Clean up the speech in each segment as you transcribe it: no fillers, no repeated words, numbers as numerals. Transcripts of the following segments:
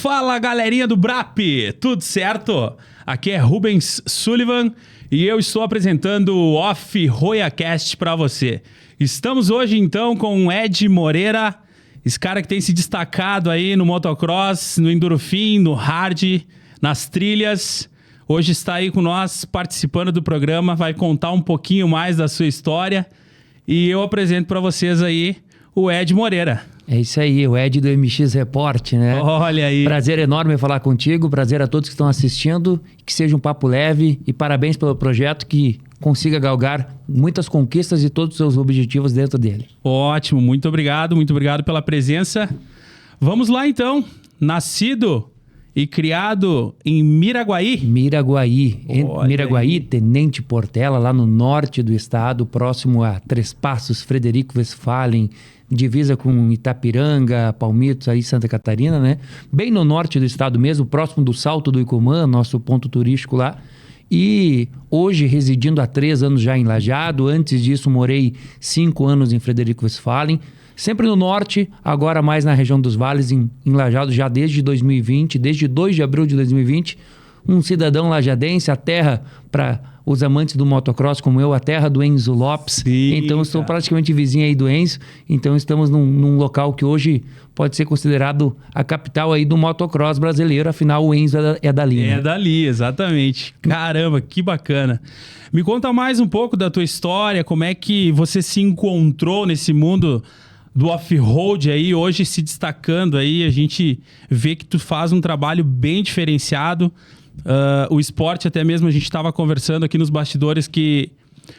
Fala, galerinha do Brap, tudo certo? Aqui é Rubens Sullivan e eu estou apresentando o Off RoyaCast para você. Estamos hoje então com o Ed Moreira, esse cara que tem se destacado aí no motocross, no endorfim, no hard, nas trilhas. Hoje está aí com nós participando do programa, vai contar um pouquinho mais da sua história e eu apresento para vocês aí o Ed Moreira. É isso aí, o Ed do MX Report, né? Olha aí. Prazer enorme falar contigo, prazer a todos que estão assistindo, que seja um papo leve e parabéns pelo projeto que consiga galgar muitas conquistas e todos os seus objetivos dentro dele. Ótimo, muito obrigado pela presença. Vamos lá então, nascido e criado em Miraguaí. Miraguaí, Tenente Portela, lá no norte do estado, próximo a Três Passos, Frederico Westphalen, divisa com Itapiranga, Palmitos, aí Santa Catarina, né? Bem no norte do estado mesmo, próximo do Salto do Icumã, nosso ponto turístico lá. E hoje residindo há 3 anos já em Lajeado. Antes disso morei 5 anos em Frederico Westphalen. Sempre no norte, agora mais na região dos vales, em Lajeado, já desde 2020, desde 2 de abril de 2020. Um cidadão lajadense, a terra para os amantes do motocross como eu, a terra do Enzo Lopes. Sim, então estou praticamente vizinho aí do Enzo. Então estamos num local que hoje pode ser considerado a capital aí do motocross brasileiro. Afinal, o Enzo é dali, né? É dali, exatamente. Caramba, que bacana. Me conta mais um pouco da tua história, como é que você se encontrou nesse mundo do off-road aí, hoje se destacando aí. A gente vê que tu faz um trabalho bem diferenciado. O esporte, até mesmo a gente estava conversando aqui nos bastidores que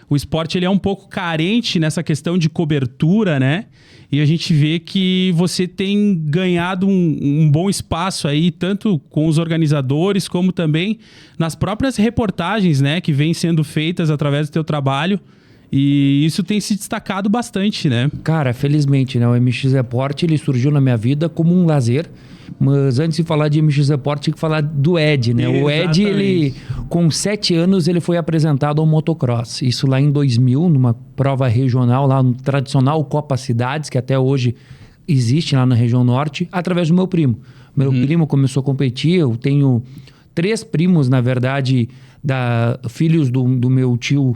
o esporte ele é um pouco carente nessa questão de cobertura, né? E a gente vê que você tem ganhado um bom espaço aí, tanto com os organizadores, como também nas próprias reportagens, né? Que vêm sendo feitas através do teu trabalho. E isso tem se destacado bastante, né? Cara, felizmente, né? O MX Report, ele surgiu na minha vida como um lazer. Mas antes de falar de MX Report, tinha que falar do Ed, né? Exatamente. O Ed, ele, com 7 anos, ele foi apresentado ao motocross. Isso lá em 2000, numa prova regional, lá no tradicional Copa Cidades, que até hoje existe lá na região norte, através do meu primo. Meu primo começou a competir. Eu tenho 3 primos, na verdade, filhos do meu tio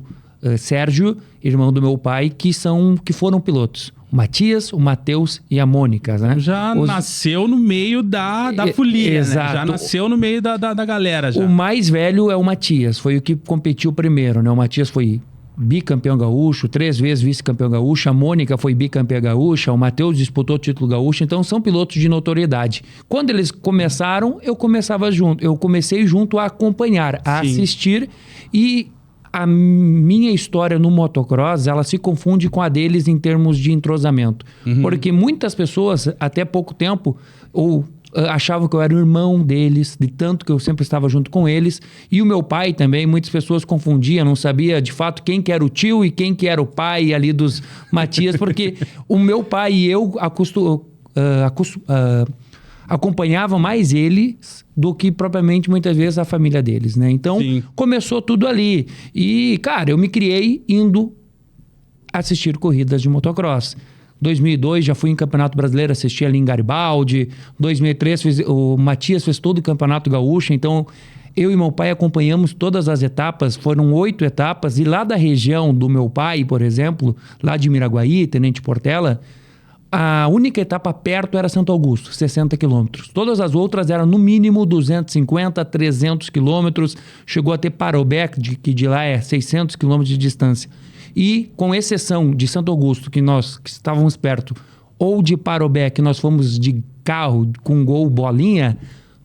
Sérgio, irmão do meu pai, que foram pilotos. O Matias, o Matheus e a Mônica, né? Já nasceu no meio da folia, exato. Né? Já nasceu no meio da galera. Já. O mais velho é o Matias, foi o que competiu primeiro, né? O Matias foi bicampeão gaúcho, 3 vezes vice-campeão gaúcho. A Mônica foi bicampeã gaúcha. O Matheus disputou o título gaúcho. Então, são pilotos de notoriedade. Quando eles começaram, eu comecei junto a acompanhar, a assistir. E a minha história no motocross, ela se confunde com a deles em termos de entrosamento. Porque muitas pessoas, até pouco tempo, achavam que eu era o irmão deles, de tanto que eu sempre estava junto com eles. E o meu pai também, muitas pessoas confundiam, não sabia de fato quem que era o tio e quem que era o pai ali dos Matias, porque o meu pai e eu acompanhava mais eles do que propriamente muitas vezes a família deles, né? Então, começou tudo ali. E, cara, eu me criei indo assistir corridas de motocross. 2002 já fui em Campeonato Brasileiro, assisti ali em Garibaldi. 2003 o Matias fez todo o Campeonato Gaúcho, então eu e meu pai acompanhamos todas as etapas, foram 8 etapas, e lá da região do meu pai, por exemplo, lá de Miraguaí, Tenente Portela, a única etapa perto era Santo Augusto, 60 quilômetros. Todas as outras eram no mínimo 250, 300 quilômetros. Chegou a ter Parobé, que de lá é 600 quilômetros de distância. E com exceção de Santo Augusto, que estávamos perto, ou de Parobé, que nós fomos de carro com Gol Bolinha,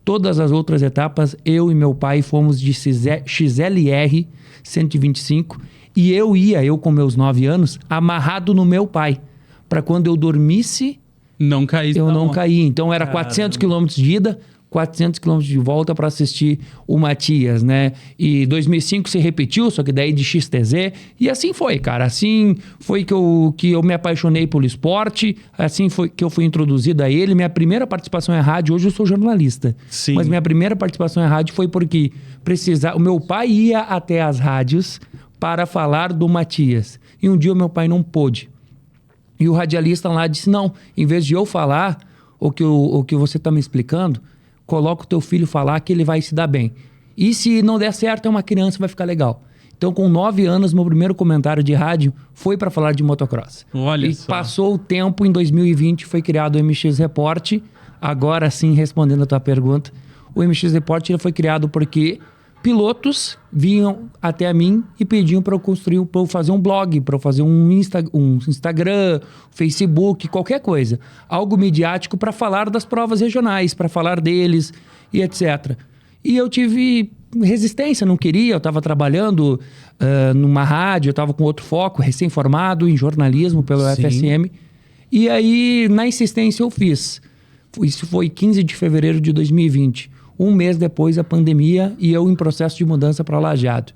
todas as outras etapas, eu e meu pai fomos de XLR 125. E eu com meus 9 anos, amarrado no meu pai. Para quando eu dormisse, eu não caí. Então era 400 quilômetros de ida, 400 quilômetros de volta para assistir o Matias, né? E 2005 se repetiu, só que daí de XTZ. E assim foi, cara. Assim foi que eu me apaixonei pelo esporte. Assim foi que eu fui introduzido a ele. Minha primeira participação em rádio, hoje eu sou jornalista. Sim. Mas minha primeira participação em rádio foi porque o meu pai ia até as rádios para falar do Matias. E um dia o meu pai não pôde. E o radialista lá disse, não, em vez de eu falar o que você está me explicando, coloca o teu filho falar que ele vai se dar bem. E se não der certo, é uma criança, vai ficar legal. Então, com 9 anos, meu primeiro comentário de rádio foi para falar de motocross. Olha e só. passou o tempo, em 2020 foi criado o MX Report. Agora sim, respondendo a tua pergunta, o MX Report ele foi criado porque pilotos vinham até a mim e pediam para eu fazer um blog, para eu fazer um Instagram, Facebook, qualquer coisa. Algo midiático para falar das provas regionais, para falar deles e etc. E eu tive resistência, não queria. Eu estava trabalhando numa rádio, eu estava com outro foco, recém-formado em jornalismo pelo FSM. E aí, na insistência, eu fiz. Isso foi 15 de fevereiro de 2020. Um mês depois da pandemia e eu em processo de mudança para Lajeado.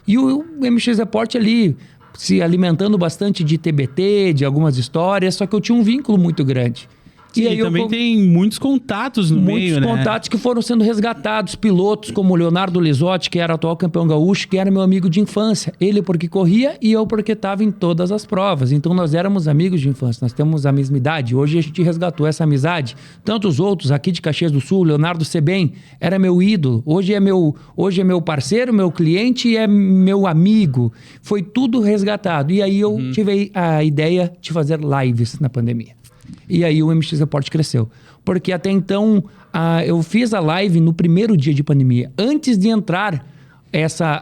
E o MX Report ali se alimentando bastante de TBT, de algumas histórias, só que eu tinha um vínculo muito grande. Sim, e aí também tem muitos contatos no meio, né? Muitos contatos que foram sendo resgatados. Pilotos como o Leonardo Lisotti, que era atual campeão gaúcho, que era meu amigo de infância. Ele porque corria e eu porque estava em todas as provas. Então nós éramos amigos de infância, nós temos a mesma idade. Hoje a gente resgatou essa amizade. Tantos outros aqui de Caxias do Sul, Leonardo Sebem, era meu ídolo. Hoje é meu parceiro, meu cliente e é meu amigo. Foi tudo resgatado. E aí eu tive a ideia de fazer lives na pandemia. E aí o MX Report cresceu. Porque até então, eu fiz a live no primeiro dia de pandemia, antes de entrar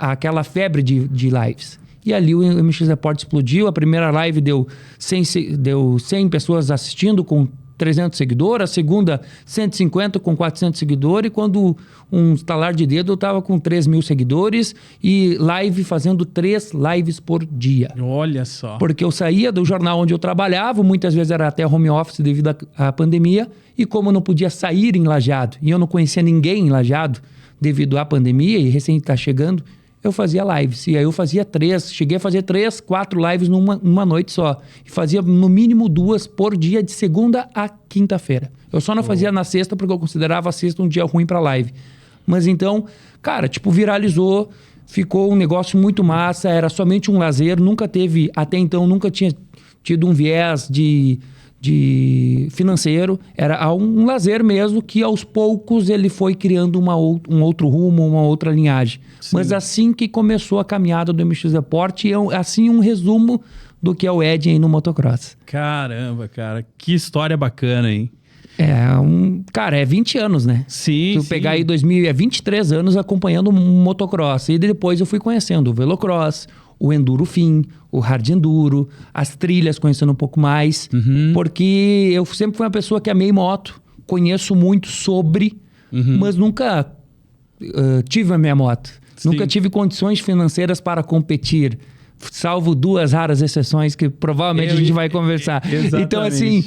aquela febre de lives. E ali o MX Report explodiu. A primeira live deu 100 pessoas assistindo com 300 seguidores, a segunda 150 com 400 seguidores, e quando um estalar de dedo eu estava com 3.000 seguidores e fazendo 3 lives por dia. Olha só. Porque eu saía do jornal onde eu trabalhava, muitas vezes era até home office devido à pandemia, e como eu não podia sair em Lajeado, e eu não conhecia ninguém em Lajeado devido à pandemia, e recém está chegando, eu fazia lives. E aí eu fazia 3, cheguei a fazer 3, 4 lives numa noite só. E fazia no mínimo 2 por dia, de segunda a quinta-feira. Eu só não fazia na sexta porque eu considerava a sexta um dia ruim pra live. Mas então, cara, viralizou, ficou um negócio muito massa, era somente um lazer, até então nunca tinha tido um viés de financeiro, era um lazer mesmo, que aos poucos ele foi criando um outro rumo, uma outra linhagem. Sim. Mas assim que começou a caminhada do MX Report, assim um resumo do que é o Ed aí no motocross. Caramba, cara, que história bacana, hein? Cara, é 20 anos, né? Sim, Se eu pegar aí 23 anos acompanhando um motocross. E depois eu fui conhecendo o velocross, o enduro fim, o hard enduro, as trilhas, conhecendo um pouco mais. Porque eu sempre fui uma pessoa que amei moto, conheço muito sobre, mas nunca tive a minha moto. Sim. Nunca tive condições financeiras para competir. Salvo 2 raras exceções que provavelmente a gente vai conversar. Exatamente. Então, assim,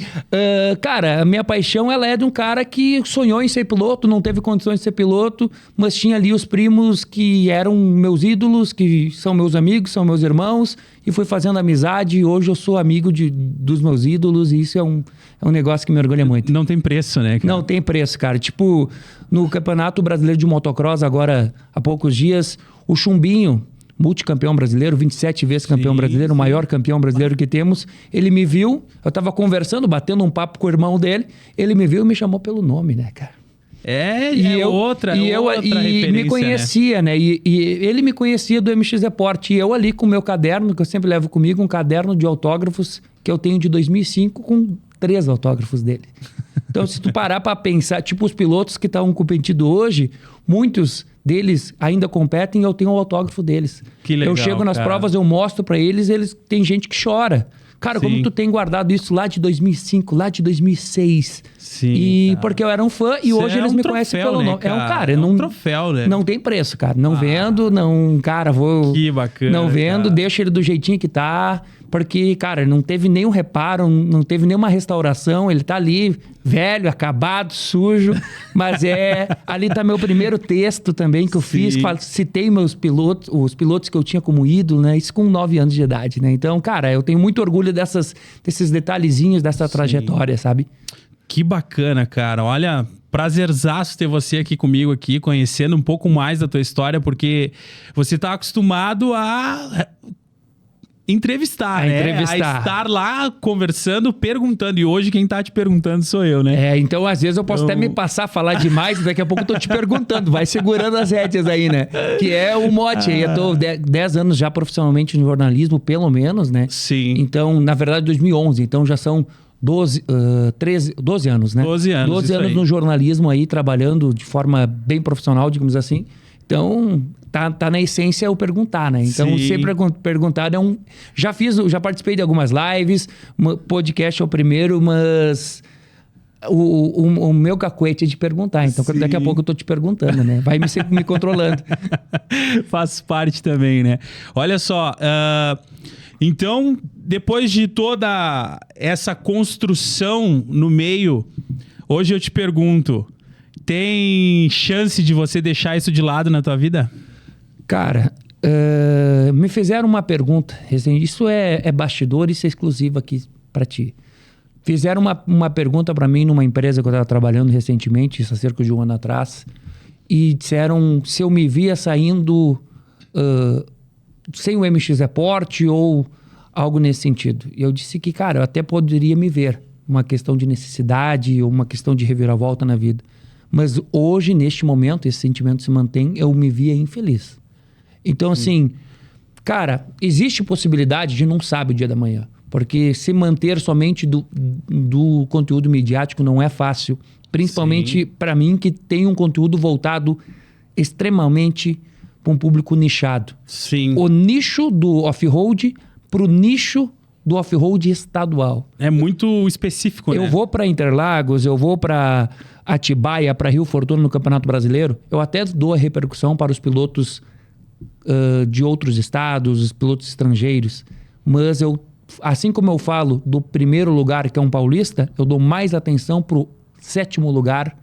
cara, a minha paixão ela é de um cara que sonhou em ser piloto, não teve condições de ser piloto, mas tinha ali os primos que eram meus ídolos, que são meus amigos, são meus irmãos, e fui fazendo amizade, e hoje eu sou amigo dos meus ídolos, e isso é um negócio que me orgulha muito. Não tem preço, né, cara? Não tem preço, cara. Tipo, no Campeonato Brasileiro de Motocross, agora há poucos dias, o Chumbinho, multicampeão brasileiro, 27 vezes campeão brasileiro, o maior campeão brasileiro que temos. Ele me viu, eu estava conversando, batendo um papo com o irmão dele, ele me viu e me chamou pelo nome, né, cara? Outra referência, me conhecia, né? E ele me conhecia do MX Report. E eu ali com o meu caderno, que eu sempre levo comigo, um caderno de autógrafos que eu tenho de 2005 com 3 autógrafos dele. Então, se tu parar para pensar, tipo os pilotos que estão competindo hoje, muitos deles ainda competem e eu tenho o autógrafo deles. Que legal, eu chego nas provas, eu mostro para eles tem gente que chora. Cara, sim, como tu tem guardado isso lá de 2005, lá de 2006. Sim, e cara, porque eu era um fã e hoje eles me conhecem pelo nome. Cara? É um troféu, né? Não tem preço, cara. Não vendo, não... Cara, vou... Que bacana, não vendo, cara. Deixa ele do jeitinho que tá. Porque, cara, não teve nenhum reparo, não teve nenhuma restauração. Ele tá ali, velho, acabado, sujo. Mas ali tá meu primeiro texto também que eu fiz. Citei os pilotos que eu tinha como ídolo, né? Isso com 9 anos de idade, né? Então, cara, eu tenho muito orgulho desses detalhezinhos dessa trajetória, sabe? Que bacana, cara. Olha, prazerzaço ter você aqui comigo, aqui, conhecendo um pouco mais da tua história, porque você tá acostumado a entrevistar, né? A estar lá conversando, perguntando. E hoje quem tá te perguntando sou eu, né? Então às vezes eu posso até me passar a falar demais, daqui a pouco eu tô te perguntando. Vai segurando as rédeas aí, né? Que é o mote aí. Eu tô 10 anos já profissionalmente no jornalismo, pelo menos, né? Sim. Então, na verdade, 2011. Então já são 12 anos, né? 12 anos. 12 anos no jornalismo aí, trabalhando de forma bem profissional, digamos assim. Então, tá na essência o perguntar, né? Então, sempre perguntar já participei de algumas lives, podcast é o primeiro, mas o meu cacuete é de perguntar. Então, daqui a pouco eu tô te perguntando, né? Vai me controlando. Faz parte também, né? Olha só, então, depois de toda essa construção no meio, hoje eu te pergunto, tem chance de você deixar isso de lado na tua vida? Cara, me fizeram uma pergunta. Isso é bastidor, isso é exclusivo aqui para ti. Fizeram uma pergunta para mim numa empresa que eu estava trabalhando recentemente, isso há cerca de um ano atrás, e disseram se eu me via saindo sem o MX Report ou algo nesse sentido. E eu disse que, cara, eu até poderia me ver. Uma questão de necessidade ou uma questão de reviravolta na vida. Mas hoje, neste momento, esse sentimento se mantém, eu me via infeliz. Então, assim, cara, existe possibilidade de não saber o dia da manhã. Porque se manter somente do conteúdo midiático não é fácil. Principalmente para mim, que tem um conteúdo voltado extremamente para um público nichado. Sim. O nicho do off-road para o nicho do off-road estadual. É muito específico, né? Eu vou para Interlagos, eu vou para Atibaia, para Rio Fortuna no Campeonato Brasileiro. Eu até dou a repercussão para os pilotos de outros estados, os pilotos estrangeiros. Mas assim como eu falo do primeiro lugar, que é um paulista, eu dou mais atenção para o 7º lugar,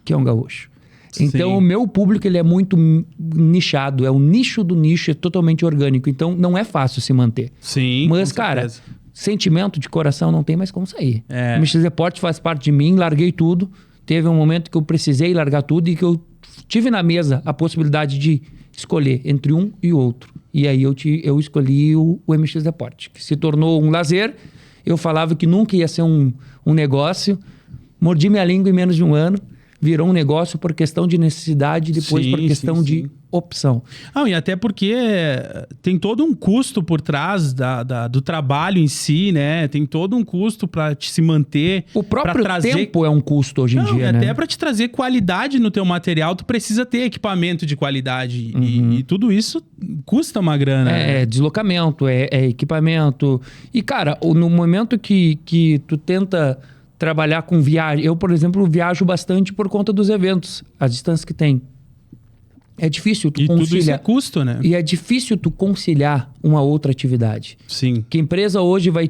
que é um gaúcho. Então, o meu público ele é muito nichado. É o nicho do nicho, é totalmente orgânico. Então, não é fácil se manter. Sim, mas, cara, sentimento de coração não tem mais como sair. O MX Report faz parte de mim, larguei tudo. Teve um momento que eu precisei largar tudo e que eu tive na mesa a possibilidade de escolher entre um e outro. E aí eu escolhi o MX Report, que se tornou um lazer. Eu falava que nunca ia ser um negócio. Mordi minha língua em menos de um ano. Virou um negócio por questão de necessidade, depois por questão de opção. E até porque tem todo um custo por trás do trabalho em si, né? Tem todo um custo para te se manter. O próprio tempo é um custo hoje em dia, né? Até para te trazer qualidade no teu material, tu precisa ter equipamento de qualidade. E tudo isso custa uma grana. É deslocamento, é equipamento. E, cara, no momento que tu tenta trabalhar com viagem. Eu, por exemplo, viajo bastante por conta dos eventos, as distâncias que tem. É difícil tu conciliar. Tudo isso é custo, né? E é difícil tu conciliar uma outra atividade. Sim. Que empresa hoje vai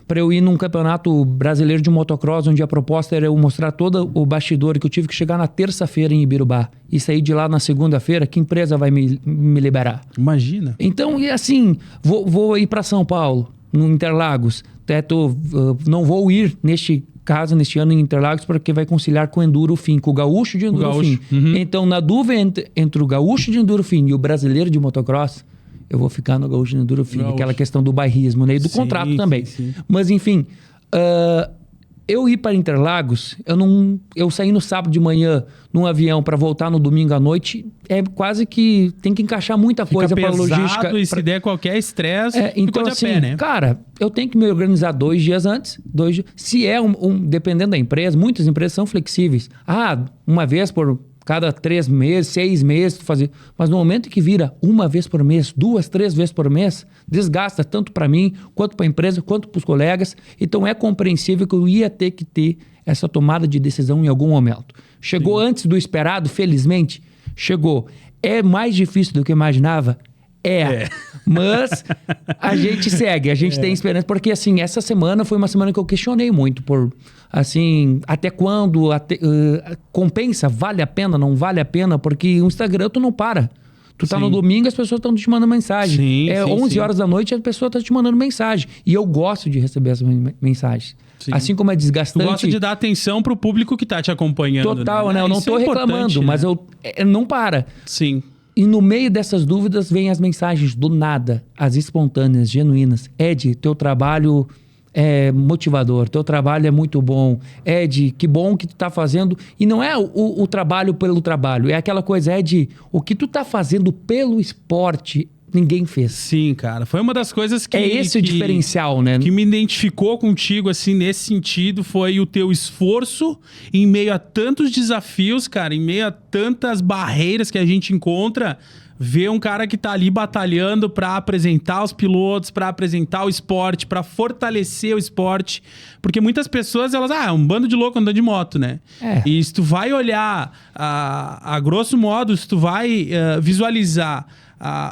para eu ir num campeonato brasileiro de motocross, onde a proposta era eu mostrar todo o bastidor, que eu tive que chegar na terça-feira em Ibirubá e sair de lá na segunda-feira, que empresa vai me liberar? Imagina. Então, e assim, vou ir para São Paulo, no Interlagos. Não vou ir neste ano em Interlagos, porque vai conciliar com o Enduro Fim, com o gaúcho de Enduro Fim. Então, na dúvida entre o gaúcho de Enduro Fim e o brasileiro de motocross, eu vou ficar no gaúcho de Enduro Fim. Aquela questão do bairrismo, né? E do contrato também. Sim. Mas, enfim, eu ir para Interlagos, eu sair no sábado de manhã num avião para voltar no domingo à noite, é quase que tem que encaixar muita coisa para logística. E se der qualquer estresse, então assim, a pé, né? Cara, eu tenho que me organizar 2 dias antes. Se é dependendo da empresa, muitas empresas são flexíveis. Uma vez por cada 3 meses, 6 meses, fazer. Mas no momento que vira 1 vez por mês, 2, 3 vezes por mês, desgasta tanto para mim, quanto para a empresa, quanto para os colegas. Então é compreensível que eu ia ter que ter essa tomada de decisão em algum momento. Chegou antes do esperado, felizmente, chegou. É mais difícil do que eu imaginava? Mas a gente segue, a gente tem esperança, porque assim, essa semana foi uma semana que eu questionei muito por, assim, até quando compensa, vale a pena, não vale a pena, porque o Instagram tu não para. Tu tá no domingo, as pessoas estão te mandando mensagem. 11 horas da noite, a pessoa tá te mandando mensagem. E eu gosto de receber essas mensagens. Sim. Assim como é desgastante... Tu gosta de dar atenção pro público que tá te acompanhando. Total, né? Eu não tô reclamando, mas não para. Sim. E no meio dessas dúvidas vem as mensagens do nada, as espontâneas, genuínas. Ed, teu trabalho é motivador, teu trabalho é muito bom. Ed, que bom que tu tá fazendo. E não é o trabalho pelo trabalho, é aquela coisa, Ed, o que tu tá fazendo pelo esporte, ninguém fez. Sim, cara. Foi uma das coisas que... É esse o diferencial, né? Que me identificou contigo, assim, nesse sentido, foi o teu esforço em meio a tantos desafios, cara, em meio a tantas barreiras que a gente encontra, ver um cara que tá ali batalhando pra apresentar os pilotos, pra apresentar o esporte, pra fortalecer o esporte. Porque muitas pessoas, elas... é um bando de louco andando de moto, né? E se tu vai olhar, a grosso modo, se tu vai visualizar...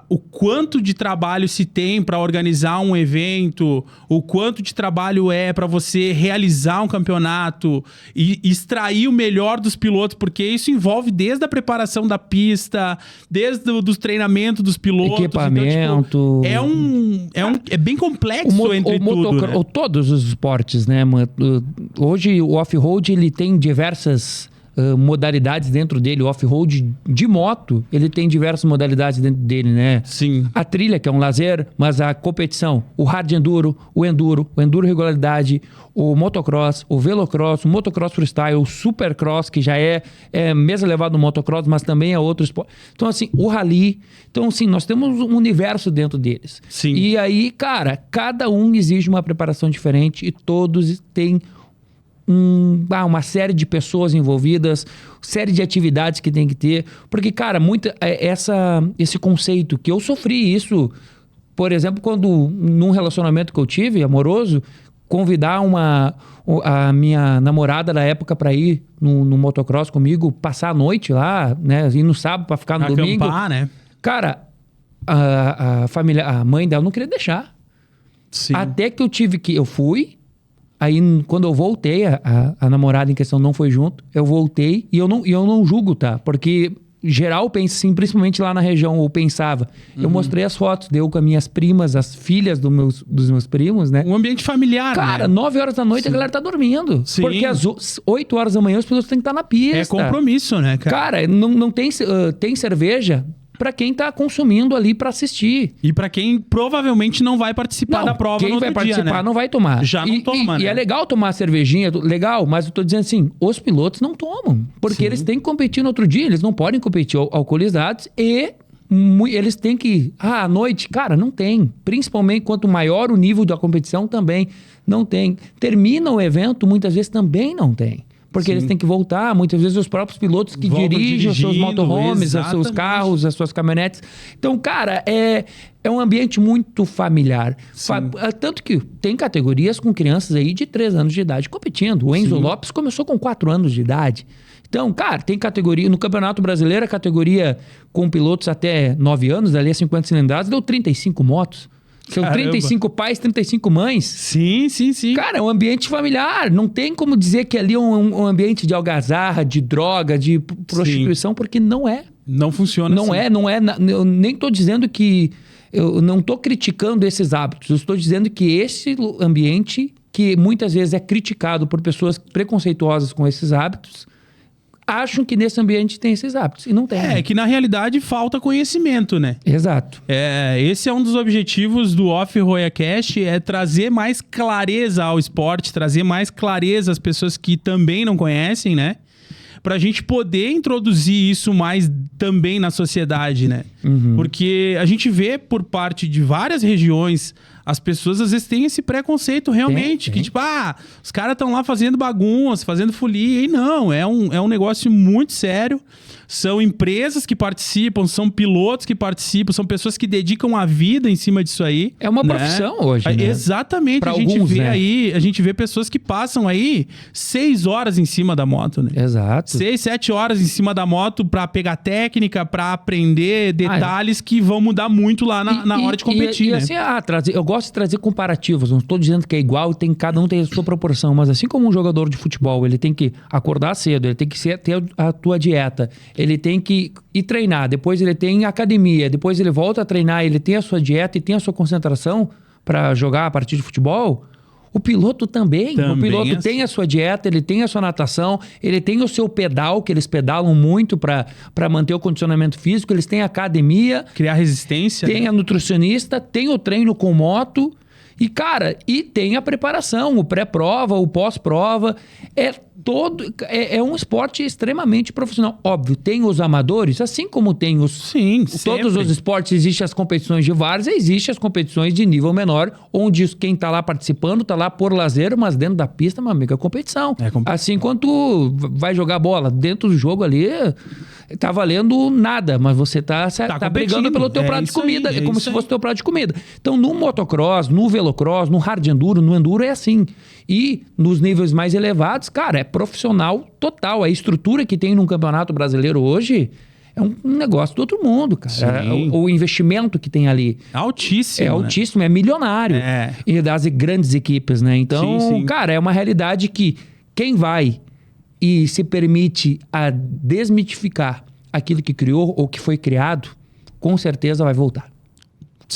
o quanto de trabalho se tem para organizar um evento, o quanto de trabalho é para você realizar um campeonato e extrair o melhor dos pilotos, porque isso envolve desde a preparação da pista, desde os treinamentos dos pilotos. Equipamento. Então, tipo, é bem complexo entre tudo, né? Todos os esportes, né? Hoje o off-road ele tem diversas... modalidades dentro dele. O off-road de moto, ele tem diversas modalidades dentro dele, né? Sim. A trilha, que é um lazer, mas a competição, o hard enduro, o enduro regularidade, o motocross, o velocross, o motocross freestyle, o supercross, que já é mesa elevada no motocross, mas também é outro esporte. Então, assim, o rally. Então, assim, nós temos um universo dentro deles. Sim. E aí, cara, cada um exige uma preparação diferente e todos têm uma série de pessoas envolvidas, série de atividades que tem que ter. Porque, cara, esse conceito que eu sofri isso, por exemplo, quando num relacionamento que eu tive, amoroso, convidar a minha namorada da época para ir no motocross comigo, passar a noite lá, né? Ir no sábado para ficar no domingo. Acampar, né? Cara, a mãe dela não queria deixar. Sim. Até que eu fui. Aí, quando eu voltei, a namorada em questão não foi junto, eu voltei e eu não julgo, tá? Porque geral pensa assim, principalmente lá na região, ou pensava. Eu mostrei as fotos, deu com as minhas primas, as filhas dos meus primos, né? Um ambiente familiar, cara, né? 9 horas da noite a galera tá dormindo. Sim. Porque às 8 horas da manhã os pilotos têm que estar na pista. É compromisso, né, cara? Cara, não tem, tem cerveja para quem tá consumindo ali para assistir. E para quem provavelmente não vai participar da prova no outro dia, né? Quem vai participar não vai tomar. Já não toma, né? E é legal tomar cervejinha, legal, mas eu tô dizendo assim, os pilotos não tomam, porque eles têm que competir no outro dia, eles não podem competir alcoolizados e eles têm que... à noite, cara, não tem. Principalmente quanto maior o nível da competição, também não tem. Termina o evento, muitas vezes também não tem. Porque eles têm que voltar, muitas vezes os próprios pilotos que dirigem os seus motorhomes, os seus carros, as suas caminhonetes. Então, cara, é um ambiente muito familiar. Tanto que tem categorias com crianças aí de 3 anos de idade competindo. O Enzo Lopes começou com 4 anos de idade. Então, cara, tem categoria... No Campeonato Brasileiro, a categoria com pilotos até 9 anos, ali a 50 cilindradas, deu 35 motos. São 35 pais, 35 mães. Sim. Cara, é um ambiente familiar. Não tem como dizer que ali é um ambiente de algazarra, de droga, de prostituição, porque não é. Não funciona assim. Não é. Eu nem estou dizendo que... Eu não estou criticando esses hábitos. Eu estou dizendo que esse ambiente, que muitas vezes é criticado por pessoas preconceituosas com esses hábitos, acham que nesse ambiente tem esses hábitos. E não tem. É que na realidade falta conhecimento, né? Exato. Esse é um dos objetivos do Off-Road Cast, é trazer mais clareza ao esporte, trazer mais clareza às pessoas que também não conhecem, né? Pra gente poder introduzir isso mais também na sociedade, né? Porque a gente vê por parte de várias regiões, as pessoas às vezes têm esse preconceito realmente, que tipo, os caras estão lá fazendo bagunça, fazendo folia, e não, é um negócio muito sério. São empresas que participam, são pilotos que participam, são pessoas que dedicam a vida em cima disso aí. É uma profissão hoje, né? Exatamente. Pra a gente alguns, vê né? aí, a gente vê pessoas que passam aí 6 horas em cima da moto, né? Exato. 6, 7 horas em cima da moto pra pegar técnica, pra aprender detalhes que vão mudar muito lá na hora de competir, né? Assim, eu gosto de trazer comparativos. Não estou dizendo que é igual, cada um tem a sua proporção. Mas assim como um jogador de futebol, ele tem que acordar cedo, ele tem que ter a tua dieta, ele tem que ir treinar, depois ele tem academia, depois ele volta a treinar, ele tem a sua dieta e tem a sua concentração para jogar a partida de futebol. O piloto também. O piloto assim. tem a sua dieta, ele tem a sua natação, ele tem o seu pedal, que eles pedalam muito para manter o condicionamento físico, eles têm a academia. Criar resistência. Tem a nutricionista, tem o treino com moto. E, cara, tem a preparação, o pré-prova, o pós-prova. É um esporte extremamente profissional. Óbvio, tem os amadores, assim como tem os... Sim, todos os esportes, existem as competições de várzea, existem as competições de nível menor, onde quem tá lá participando tá lá por lazer, mas dentro da pista, meu amigo, é competição. Assim, quando tu vai jogar bola dentro do jogo ali, tá valendo nada, mas você tá brigando pelo teu prato de comida. É como se fosse teu prato de comida. Então, no motocross, no velocross, no hard enduro, no enduro é assim. E nos níveis mais elevados, cara, é profissional total. A estrutura que tem num campeonato brasileiro hoje é um negócio do outro mundo, cara. O investimento que tem ali altíssimo. É altíssimo, é milionário. E das grandes equipes, né? Então, cara, é uma realidade que quem vai e se permite a desmitificar aquilo que criou ou que foi criado, com certeza vai voltar.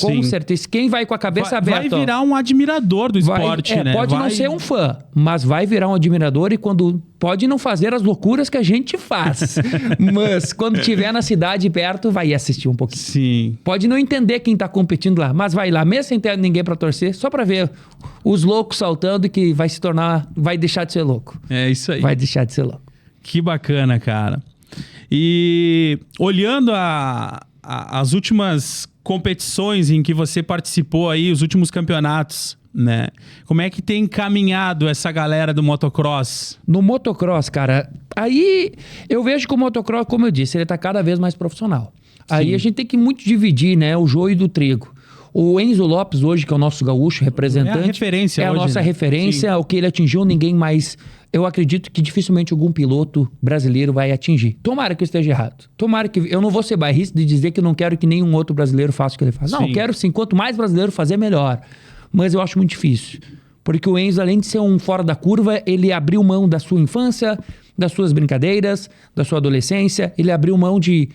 Com certeza. Quem vai com a cabeça aberta... Vai virar um admirador do esporte, né? Pode não ser um fã, mas vai virar um admirador e pode não fazer as loucuras que a gente faz. Mas quando tiver na cidade perto, vai assistir um pouquinho. Sim. Pode não entender quem tá competindo lá, mas vai lá, mesmo sem ter ninguém pra torcer, só pra ver os loucos saltando que vai deixar de ser louco. É isso aí. Vai deixar de ser louco. Que bacana, cara. E olhando as últimas competições em que você participou aí, os últimos campeonatos, né? Como é que tem caminhado essa galera do motocross? No motocross, cara, aí eu vejo que o motocross, como eu disse, ele tá cada vez mais profissional. Aí a gente tem que muito dividir, né, o joio do trigo. O Enzo Lopes hoje, que é o nosso gaúcho representante... É a referência É a hoje, nossa né? referência, Sim. o que ele atingiu, ninguém mais... Eu acredito que dificilmente algum piloto brasileiro vai atingir. Tomara que eu esteja errado. Tomara que... Eu não vou ser bairrista de dizer que não quero que nenhum outro brasileiro faça o que ele faz. Não, quero sim. Quanto mais brasileiro fazer, melhor. Mas eu acho muito difícil. Porque o Enzo, além de ser um fora da curva, ele abriu mão da sua infância, das suas brincadeiras, da sua adolescência. Ele abriu mão de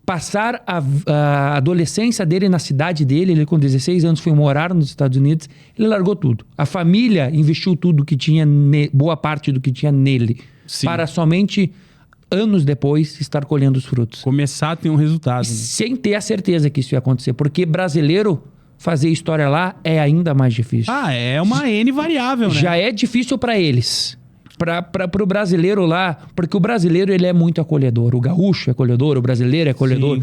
passar a adolescência dele na cidade dele. Ele, com 16 anos, foi morar nos Estados Unidos. Ele largou tudo. A família investiu tudo que tinha, boa parte do que tinha nele. Sim. Para somente anos depois estar colhendo os frutos. Começar a ter um resultado. Né? Sem ter a certeza que isso ia acontecer. Porque brasileiro fazer história lá é ainda mais difícil. É uma N variável, né? Já é difícil para eles. Para o brasileiro lá, porque o brasileiro ele é muito acolhedor. O gaúcho é acolhedor, o brasileiro é acolhedor.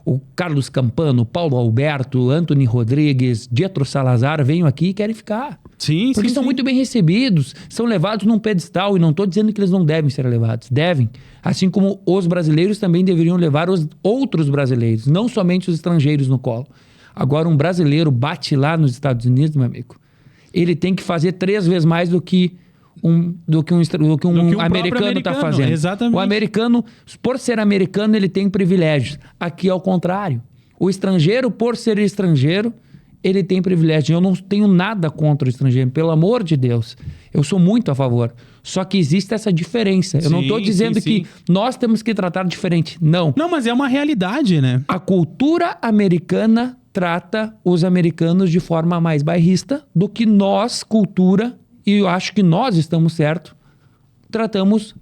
O Carlos Campano, Paulo Alberto, Anthony Rodrigues, Dietro Salazar vêm aqui e querem ficar. Sim, porque são muito bem recebidos, são levados num pedestal. E não estou dizendo que eles não devem ser levados, devem. Assim como os brasileiros também deveriam levar os outros brasileiros, não somente os estrangeiros no colo. Agora, um brasileiro bate lá nos Estados Unidos, meu amigo, ele tem que fazer 3 vezes mais do que um americano está fazendo. Exatamente. O americano, por ser americano, ele tem privilégios. Aqui é o contrário. O estrangeiro, por ser estrangeiro, ele tem privilégios. Eu não tenho nada contra o estrangeiro, pelo amor de Deus. Eu sou muito a favor. Só que existe essa diferença. Eu não estou dizendo que nós temos que tratar diferente. Não. Não, mas é uma realidade, né? A cultura americana trata os americanos de forma mais bairrista do que nós, cultura, e eu acho que nós estamos certo, tratamos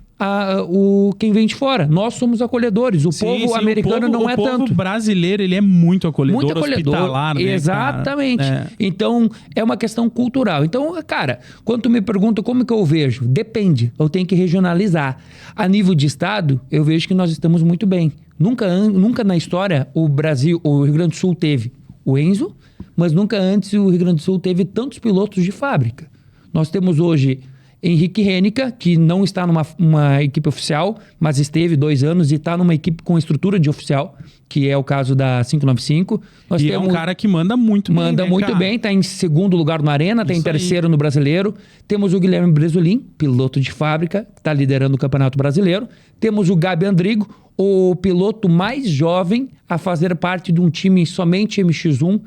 quem vem de fora. Nós somos acolhedores. O povo americano não é tanto. O povo brasileiro, ele é muito acolhedor, hospitalar, né? Exatamente. Então, é uma questão cultural. Então, cara, quando tu me pergunta como que eu vejo, depende. Eu tenho que regionalizar. A nível de estado, eu vejo que nós estamos muito bem. Nunca na história o Rio Grande do Sul teve o Enzo, mas nunca antes o Rio Grande do Sul teve tantos pilotos de fábrica. Nós temos hoje Henrique Renica, que não está numa equipe oficial, mas esteve 2 anos e está numa equipe com estrutura de oficial, que é o caso da 595. Nós temos, é um cara que manda muito bem. Manda muito bem, está em 2º lugar no Arena, está em 3º no Brasileiro. Temos o Guilherme Bresolim, piloto de fábrica, está liderando o Campeonato Brasileiro. Temos o Gabi Andrigo, o piloto mais jovem a fazer parte de um time somente MX1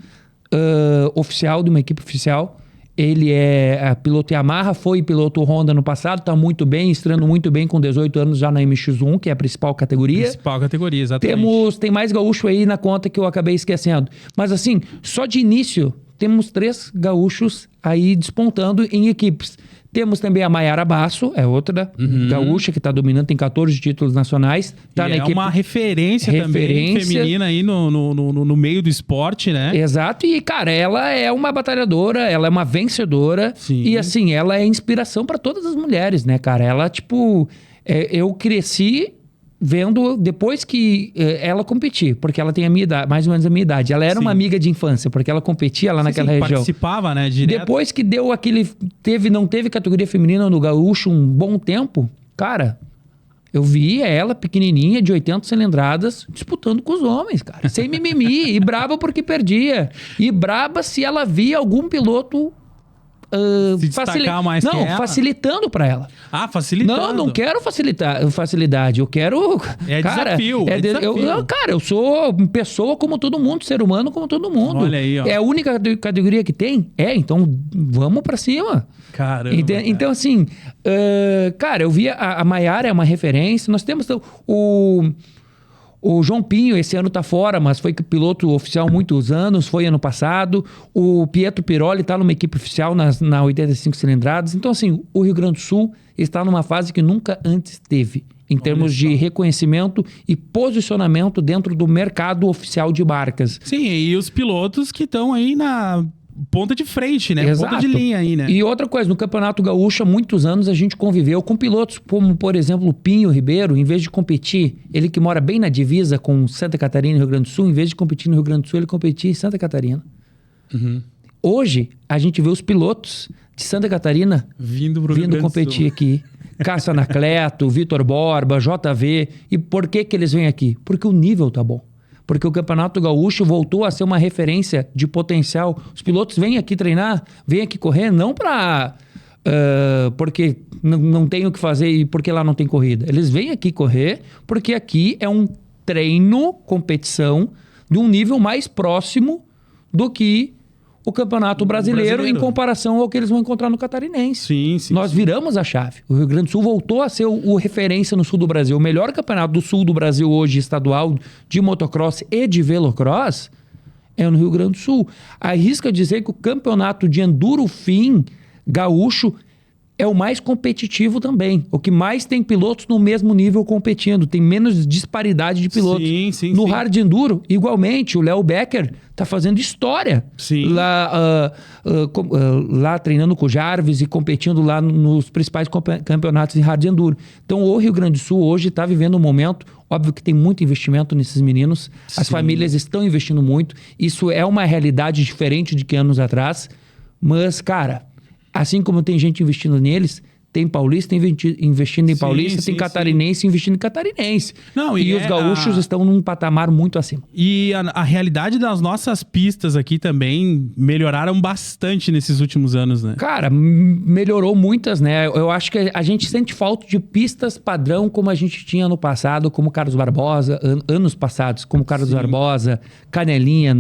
oficial, de uma equipe oficial. Ele é piloto Yamaha, foi piloto Honda no passado, está muito bem, estreando muito bem com 18 anos já na MX1, que é a principal categoria. Principal categoria, exatamente. Tem mais gaúcho aí na conta que eu acabei esquecendo. Mas assim, só de início, temos 3 gaúchos aí despontando em equipes. Temos também a Maiara Basso, é outra gaúcha que está dominando, tem 14 títulos nacionais. Tá na equipe, uma referência também feminina aí no meio do esporte, né? Exato, e cara, ela é uma batalhadora, ela é uma vencedora. Sim. E assim, ela é inspiração para todas as mulheres, né, cara? Ela, tipo, eu cresci vendo depois que ela competir, porque ela tem a minha idade, mais ou menos a minha idade. Ela era uma amiga de infância, porque ela competia lá naquela região. Participava, né, direto. Depois que deu aquele... não teve categoria feminina no gaúcho um bom tempo, cara, eu via ela pequenininha, de 80 cilindradas, disputando com os homens, cara. Sem mimimi, e brava porque perdia. E brava se ela via algum piloto... se destacar mais que ela? facilitando para ela. Ah, facilitando. Não quero facilidade. Eu quero... desafio. Eu sou pessoa como todo mundo, ser humano como todo mundo. Olha aí, ó. É a única categoria que tem? Então vamos para cima. Caramba. Então, assim, cara, eu via a Maiara é uma referência. Nós temos o João Pinho, esse ano tá fora, mas foi piloto oficial há muitos anos, foi ano passado. O Pietro Piroli está numa equipe oficial na 85 cilindradas. Então, assim, o Rio Grande do Sul está numa fase que nunca antes teve, em termos de reconhecimento e posicionamento dentro do mercado oficial de marcas. Sim, e os pilotos que estão aí na ponta de frente, né? Exato. Ponta de linha aí, né? E outra coisa, no Campeonato Gaúcho, há muitos anos a gente conviveu com pilotos como, por exemplo, o Pinho Ribeiro. Em vez de competir, ele que mora bem na divisa com Santa Catarina e Rio Grande do Sul, em vez de competir no Rio Grande do Sul, ele competia em Santa Catarina. Hoje, a gente vê os pilotos de Santa Catarina vindo competir aqui. Cássio Anacleto, Vitor Borba, JV. E por que eles vêm aqui? Porque o nível tá bom. Porque o Campeonato Gaúcho voltou a ser uma referência de potencial. Os pilotos vêm aqui treinar, vêm aqui correr, não para... porque não tem o que fazer e porque lá não tem corrida. Eles vêm aqui correr porque aqui é um treino, competição, de um nível mais próximo do que o Campeonato Brasileiro em comparação ao que eles vão encontrar no Catarinense. Sim. Nós viramos a chave. O Rio Grande do Sul voltou a ser o referência no sul do Brasil. O melhor campeonato do sul do Brasil hoje, estadual, de motocross e de velocross, é no Rio Grande do Sul. Arrisca dizer que o campeonato de enduro fim gaúcho é o mais competitivo também. O que mais tem pilotos no mesmo nível competindo. Tem menos disparidade de pilotos. No hard enduro, igualmente, o Léo Becker tá fazendo história. Lá treinando com o Jarvis e competindo lá nos principais campeonatos de hard enduro. Então, o Rio Grande do Sul hoje está vivendo um momento... Óbvio que tem muito investimento nesses meninos. As famílias estão investindo muito. Isso é uma realidade diferente de que anos atrás. Mas, cara... Assim como tem gente investindo neles, tem paulista investindo em paulista, tem catarinense investindo em catarinense. E os gaúchos estão num patamar muito acima. E a realidade das nossas pistas aqui também melhoraram bastante nesses últimos anos, né? Cara, melhorou muitas, né? Eu acho que a gente sente falta de pistas padrão como a gente tinha no passado, como Carlos Barbosa, anos passados, como Carlos Barbosa, Canelinha,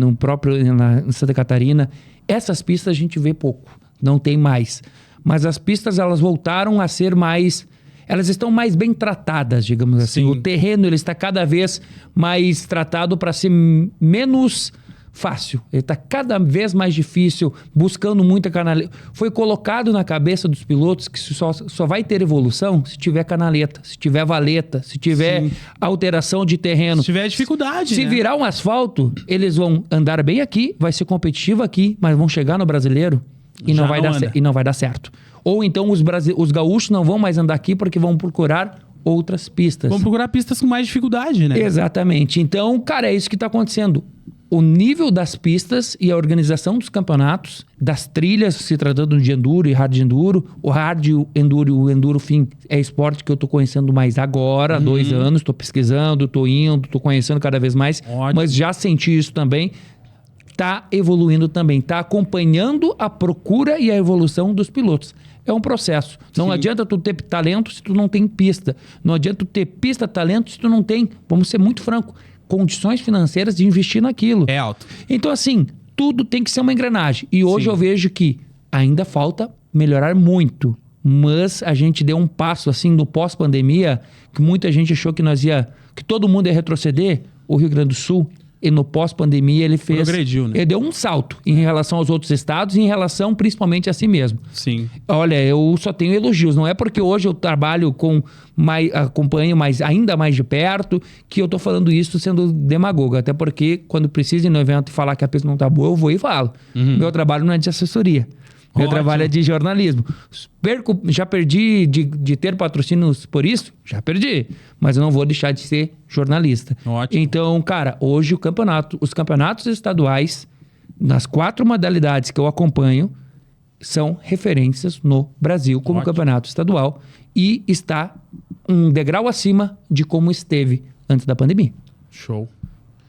em Santa Catarina. Essas pistas a gente vê pouco. Não tem mais. Mas as pistas, elas voltaram a ser mais... Elas estão mais bem tratadas, digamos assim. O terreno, ele está cada vez mais tratado para ser menos fácil. Ele está cada vez mais difícil, buscando muita canaleta. Foi colocado na cabeça dos pilotos que só vai ter evolução se tiver canaleta, se tiver valeta, se tiver alteração de terreno. Se tiver dificuldade, Se virar um asfalto, eles vão andar bem aqui, vai ser competitivo aqui, mas vão chegar no brasileiro... E não vai dar certo. Ou então os gaúchos não vão mais andar aqui porque vão procurar outras pistas. Vão procurar pistas com mais dificuldade, né? Exatamente. Então, cara, é isso que está acontecendo. O nível das pistas e a organização dos campeonatos, das trilhas, se tratando de enduro e hard enduro. O hard enduro e o enduro fim é esporte que eu estou conhecendo mais agora, há 2 anos. Estou pesquisando, estou indo, estou conhecendo cada vez mais. Ótimo. Mas já senti isso também. Está evoluindo também, está acompanhando a procura e a evolução dos pilotos. É um processo. Não adianta tu ter talento se tu não tem pista. Não adianta tu ter pista, talento se tu não tem, vamos ser muito franco, condições financeiras de investir naquilo. É alto. Então, assim, tudo tem que ser uma engrenagem. E hoje eu vejo que ainda falta melhorar muito. Mas a gente deu um passo, assim, no pós-pandemia, que muita gente achou que que todo mundo ia retroceder. O Rio Grande do Sul e no pós-pandemia ele fez... Progrediu, né? Ele deu um salto em relação aos outros estados e em relação principalmente a si mesmo. Sim. Olha, eu só tenho elogios. Não é porque hoje eu trabalho acompanho ainda mais de perto que eu tô falando isso sendo demagogo. Até porque quando precisa ir no evento e falar que a pista não tá boa, eu vou e falo. Meu trabalho não é de assessoria. Meu trabalho é de jornalismo. Já perdi de ter patrocínios por isso? Já perdi. Mas eu não vou deixar de ser jornalista. Ótimo. Então, cara, hoje os campeonatos estaduais, nas 4 modalidades que eu acompanho, são referências no Brasil como campeonato estadual e está um degrau acima de como esteve antes da pandemia. Show.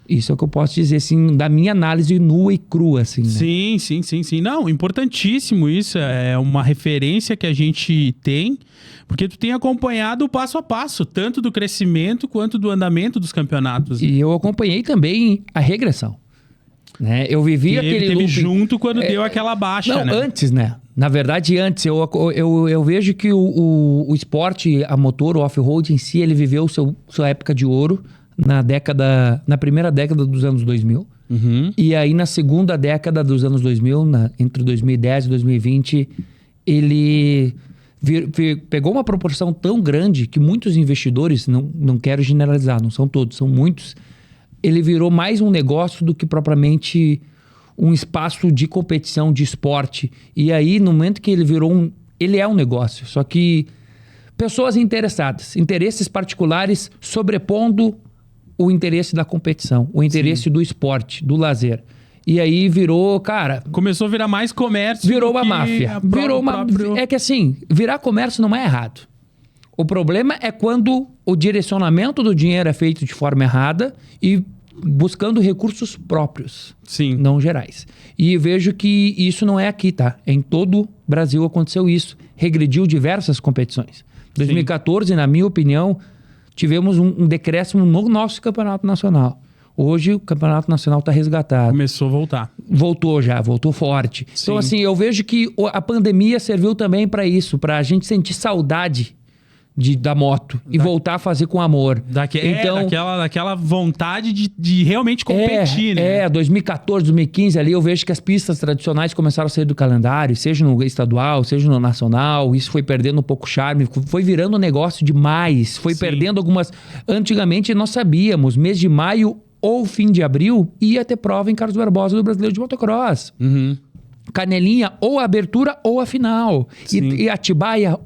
Isso é o que eu posso dizer, assim, da minha análise nua e crua, assim, né? Sim. Não, importantíssimo isso. É uma referência que a gente tem, porque tu tem acompanhado o passo a passo, tanto do crescimento quanto do andamento dos campeonatos. E eu acompanhei também a regressão, né? Eu vivi aquele teve loop... junto quando deu aquela baixa, Não, né? antes, né? Na verdade, antes. Eu vejo que o esporte a motor, o off-road em si, ele viveu sua época de ouro na primeira década dos anos 2000. E aí, na segunda década dos anos 2000, entre 2010 e 2020, ele pegou uma proporção tão grande que muitos investidores, não quero generalizar, não são todos, são muitos, ele virou mais um negócio do que propriamente um espaço de competição, de esporte. E aí, no momento que ele virou ele é um negócio, só que pessoas interessadas, interesses particulares sobrepondo o interesse da competição, o interesse do esporte, do lazer. E aí virou, cara... Começou a virar mais comércio. Virou uma máfia. É que assim, virar comércio não é errado. O problema é quando o direcionamento do dinheiro é feito de forma errada e buscando recursos próprios, Sim. não gerais. E vejo que isso não é aqui, tá? Em todo o Brasil aconteceu isso. Regrediu diversas competições. 2014, na minha opinião... tivemos um decréscimo no nosso campeonato nacional. Hoje o campeonato nacional está resgatado. Começou a voltar. Voltou forte. Sim. Então assim, eu vejo que a pandemia serviu também para isso, para a gente sentir saudade da moto e voltar a fazer com amor. Daquela vontade de realmente competir, né? 2014, 2015 ali eu vejo que as pistas tradicionais começaram a sair do calendário, seja no estadual, seja no nacional, isso foi perdendo um pouco o charme, foi virando um negócio demais, foi perdendo algumas... Antigamente nós sabíamos, mês de maio ou fim de abril, ia ter prova em Carlos Barbosa do Brasileiro de Motocross. Canelinha, ou a abertura ou a final. E Atibaia,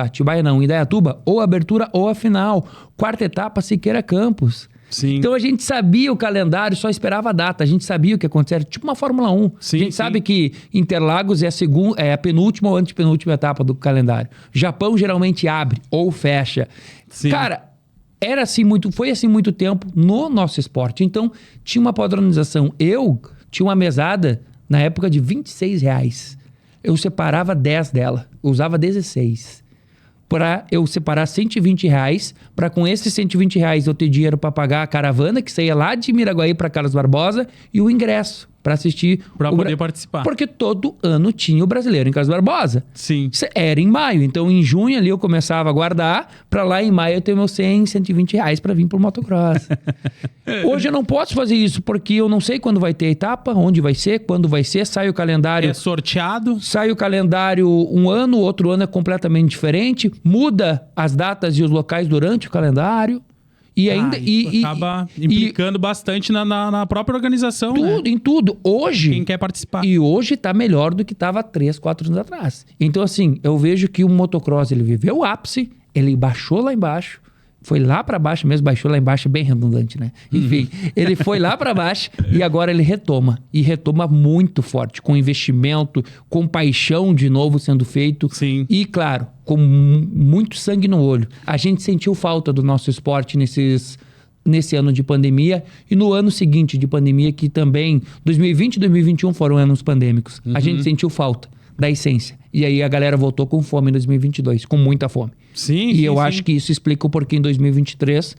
Atibaia não, Indaiatuba, ou a abertura ou a final. Quarta etapa, Siqueira Campos. Sim. Então a gente sabia o calendário, só esperava a data. A gente sabia o que acontecia, tipo uma Fórmula 1. A gente sabe que Interlagos é a penúltima ou antepenúltima etapa do calendário. Japão geralmente abre ou fecha. Sim. Cara, foi assim muito tempo no nosso esporte. Então tinha uma padronização. Eu tinha uma mesada... na época de R$26. Eu separava 10 dela. Eu usava 16. Para eu separar R$120, para com esses R$120 eu ter dinheiro para pagar a caravana que saía lá de Miraguaí para Carlos Barbosa e o ingresso para assistir. Para poder participar. Porque todo ano tinha o brasileiro em Carlos Barbosa. Sim. Era em maio. Então em junho ali eu começava a guardar para lá em maio eu ter meus R$120 para vir pro motocross. Hoje eu não posso fazer isso porque eu não sei quando vai ter a etapa, onde vai ser, quando vai ser, sai o calendário. É sorteado. Sai o calendário um ano, outro ano é completamente diferente, muda as datas e os locais durante o calendário. E ainda acaba implicando bastante na própria organização, tudo, né? Em tudo. Hoje... quem quer participar. E hoje tá melhor do que tava 3, 4 anos atrás. Então, assim, eu vejo que o motocross, ele viveu o ápice, ele baixou lá embaixo, foi lá para baixo mesmo, baixou lá embaixo, bem redundante, né? Enfim, ele foi lá para baixo e agora ele retoma. E retoma muito forte, com investimento, com paixão de novo sendo feito. Sim. E, claro, com muito sangue no olho. A gente sentiu falta do nosso esporte nesse ano de pandemia e no ano seguinte de pandemia, que também 2020 e 2021 foram anos pandêmicos. A gente sentiu falta da essência. E aí a galera voltou com fome em 2022, com muita fome. Sim, e eu acho que isso explica o porquê em 2023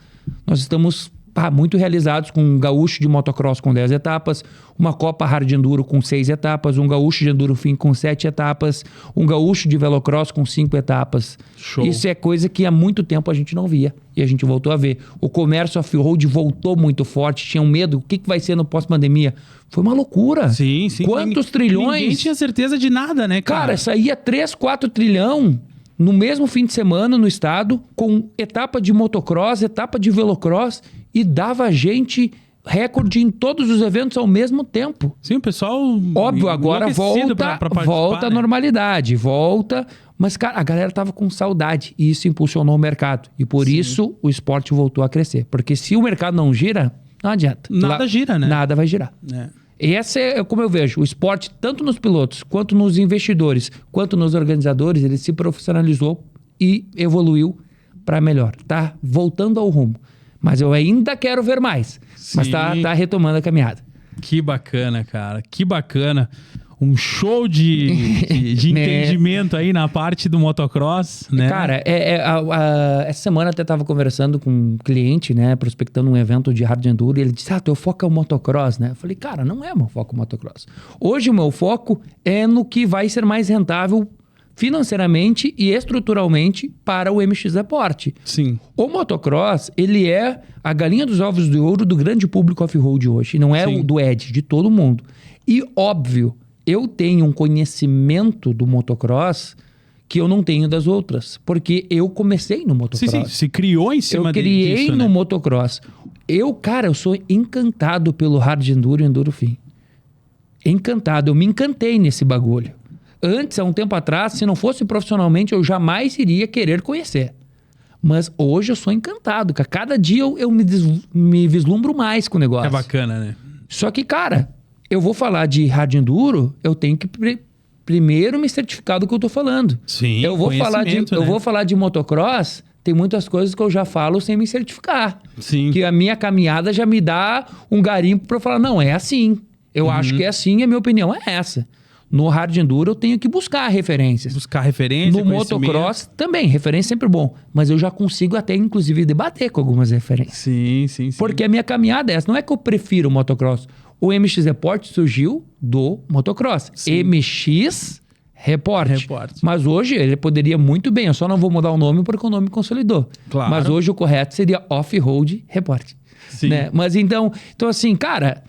nós estamos muito realizados, com um gaúcho de motocross com 10 etapas, uma Copa Hard Enduro com 6 etapas, um gaúcho de Enduro Fim com 7 etapas, um gaúcho de Velocross com 5 etapas. Show. Isso é coisa que há muito tempo a gente não via e a gente voltou a ver. O comércio off-road voltou muito forte, tinham medo, o que vai ser no pós-pandemia? Foi uma loucura. Sim, sim. Quantos trilhões? Ninguém tinha certeza de nada, né, cara? Cara, saía 3, 4 trilhão no mesmo fim de semana no estado, com etapa de motocross, etapa de velocross, e dava gente recorde em todos os eventos ao mesmo tempo. Sim, o pessoal... Óbvio, agora volta, pra participar, volta à né? normalidade, volta... Mas, cara, a galera tava com saudade e isso impulsionou o mercado. E por isso o esporte voltou a crescer. Porque se o mercado não gira, não adianta. Nada gira, né? Nada vai girar. É. E essa é como eu vejo, o esporte, tanto nos pilotos, quanto nos investidores, quanto nos organizadores, ele se profissionalizou e evoluiu para melhor. Tá voltando ao rumo. Mas eu ainda quero ver mais. Sim. Mas tá retomando a caminhada. Que bacana, cara. Que bacana. Um show de entendimento aí na parte do motocross, né? Cara, essa semana até tava conversando com um cliente, né? Prospectando um evento de hard enduro. E ele disse, teu foco é o motocross, né? Eu falei, cara, não é meu foco o motocross. Hoje o meu foco é no que vai ser mais rentável financeiramente e estruturalmente para o MX Deporte. Sim. O motocross, ele é a galinha dos ovos de ouro do grande público off-road hoje. Não é Sim. o do Ed, de todo mundo. E, óbvio, eu tenho um conhecimento do motocross que eu não tenho das outras. Porque eu comecei no motocross. Sim, se criou em cima disso, Eu criei no né? motocross. Eu sou encantado pelo hard enduro e enduro fim. Encantado. Eu me encantei nesse bagulho. Antes, há um tempo atrás, se não fosse profissionalmente, eu jamais iria querer conhecer. Mas hoje eu sou encantado. Cada dia eu me vislumbro mais com o negócio. É bacana, né? Só que, cara, eu vou falar de hard enduro, eu tenho que primeiro me certificar do que eu tô falando. Sim, eu vou falar de motocross, tem muitas coisas que eu já falo sem me certificar. Sim. Que a minha caminhada já me dá um garimpo para eu falar, não, é assim. Eu acho que é assim e a minha opinião é essa. No hard enduro eu tenho que buscar referências. Buscar referência, No motocross também, referência é sempre bom. Mas eu já consigo até, inclusive, debater com algumas referências. Sim. Porque a minha caminhada é essa. Não é que eu prefiro o motocross. O MX Report surgiu do motocross. Sim. MX Report. Report. Mas hoje ele poderia muito bem. Eu só não vou mudar o nome porque o nome consolidou. Claro. Mas hoje o correto seria Off-Road Report. Sim. Né? Mas então assim, cara,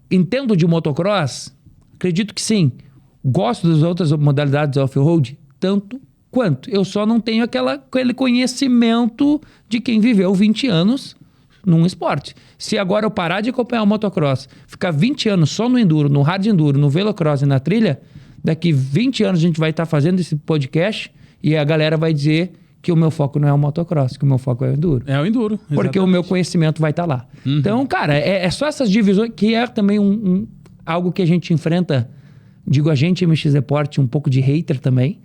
entendo de motocross? Acredito que sim. Gosto das outras modalidades off-road? Tanto quanto. Eu só não tenho aquele conhecimento de quem viveu 20 anos num esporte. Se agora eu parar de acompanhar o motocross, ficar 20 anos só no enduro, no hard enduro, no velocross e na trilha, daqui 20 anos a gente vai estar fazendo esse podcast e a galera vai dizer que o meu foco não é o motocross, que o meu foco é o enduro. É o enduro. Porque exatamente. o meu conhecimento vai estar lá. Uhum. Então, cara, é só essas divisões que é também algo que a gente enfrenta, digo a gente, MX Report, um pouco de hater também,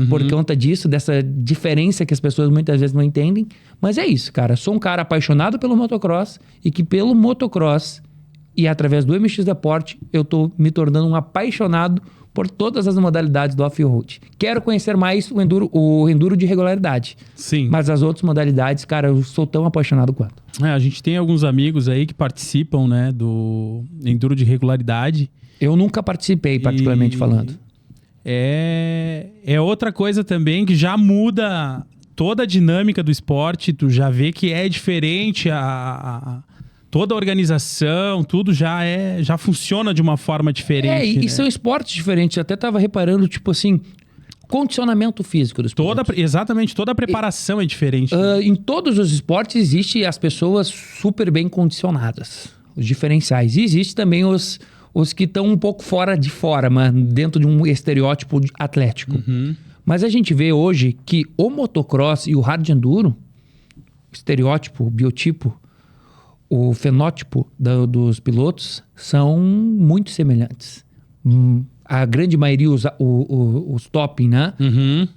por conta disso, dessa diferença que as pessoas muitas vezes não entendem. Mas é isso, cara. Sou um cara apaixonado pelo motocross e que pelo motocross e através do MX Report eu tô me tornando um apaixonado por todas as modalidades do off-road. Quero conhecer mais o enduro de regularidade. Sim. Mas as outras modalidades, cara, eu sou tão apaixonado quanto. A gente tem alguns amigos aí que participam, né, do enduro de regularidade. Eu nunca participei, particularmente falando. É outra coisa também que já muda toda a dinâmica do esporte. Tu já vê que é diferente, toda a organização, tudo já funciona de uma forma diferente. E né? são esportes diferentes. Eu até tava reparando, tipo assim, condicionamento físico dos pilotos. Exatamente, toda a preparação é diferente. Em todos os esportes existe as pessoas super bem condicionadas, os diferenciais. E existe também os que estão um pouco fora, mas dentro de um estereótipo atlético. Mas a gente vê hoje que o motocross e o hard enduro, o estereótipo, o biotipo, o fenótipo dos pilotos são muito semelhantes. A grande maioria usa os topping, né?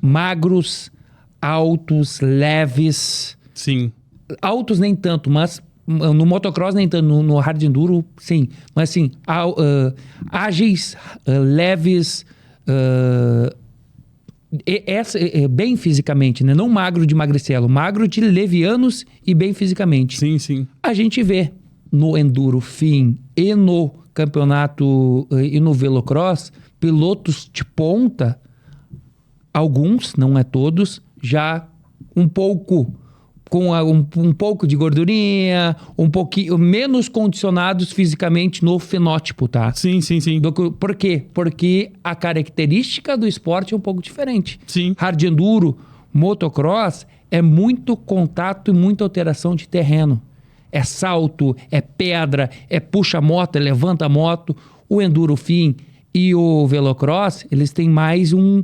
Magros, altos, leves. Sim. Altos nem tanto, mas no motocross nem tanto, no hard enduro sim. Mas assim, ágeis, leves, bem fisicamente, né? Não magro de magricelo, magro de levianos e bem fisicamente. Sim, sim. A gente vê no Enduro Fim e no campeonato e no Velocross, pilotos de ponta, alguns, não é todos, já um pouco com um pouco de gordurinha, um pouquinho menos condicionados fisicamente no fenótipo, tá? Sim, sim, sim. Por quê? Porque a característica do esporte é um pouco diferente. Sim. Hard enduro, motocross, é muito contato e muita alteração de terreno. É salto, é pedra, é puxa-moto, é levanta-moto. O enduro fim e o velocross, eles têm mais um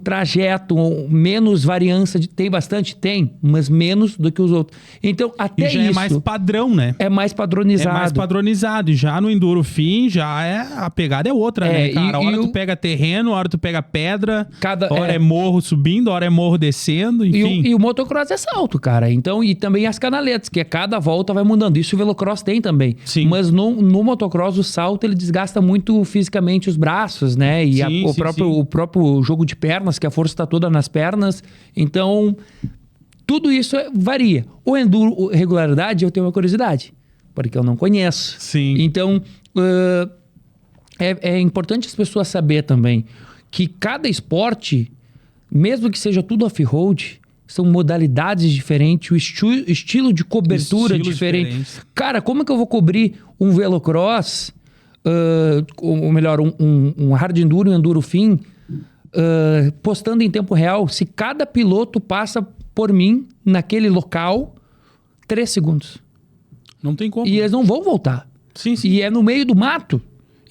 trajeto, menos variância. Tem bastante? Tem, mas menos do que os outros. Então, até já isso... é mais padrão, né? É mais padronizado. É mais padronizado. E já no Enduro Fim, a pegada é outra, né, cara? Hora tu pega terreno, hora tu pega pedra, hora é morro subindo, hora é morro descendo, enfim. E o motocross é salto, cara. Então, e também as canaletas, que a cada volta vai mudando. Isso o velocross tem também. Sim. Mas no motocross, o salto, ele desgasta muito fisicamente os braços, né? E o próprio jogo de pernas, que a força está toda nas pernas. Então, tudo isso varia. O enduro, regularidade, eu tenho uma curiosidade, porque eu não conheço. Sim. Então, é importante as pessoas saber também que cada esporte, mesmo que seja tudo off-road, são modalidades diferentes, o estilo de cobertura diferente. Cara, como é que eu vou cobrir um velocross, ou melhor, um hard enduro e um enduro fim, postando em tempo real, se cada piloto passa por mim naquele local 3 segundos? Não tem como. E eles não vão voltar. Sim, sim. E é no meio do mato.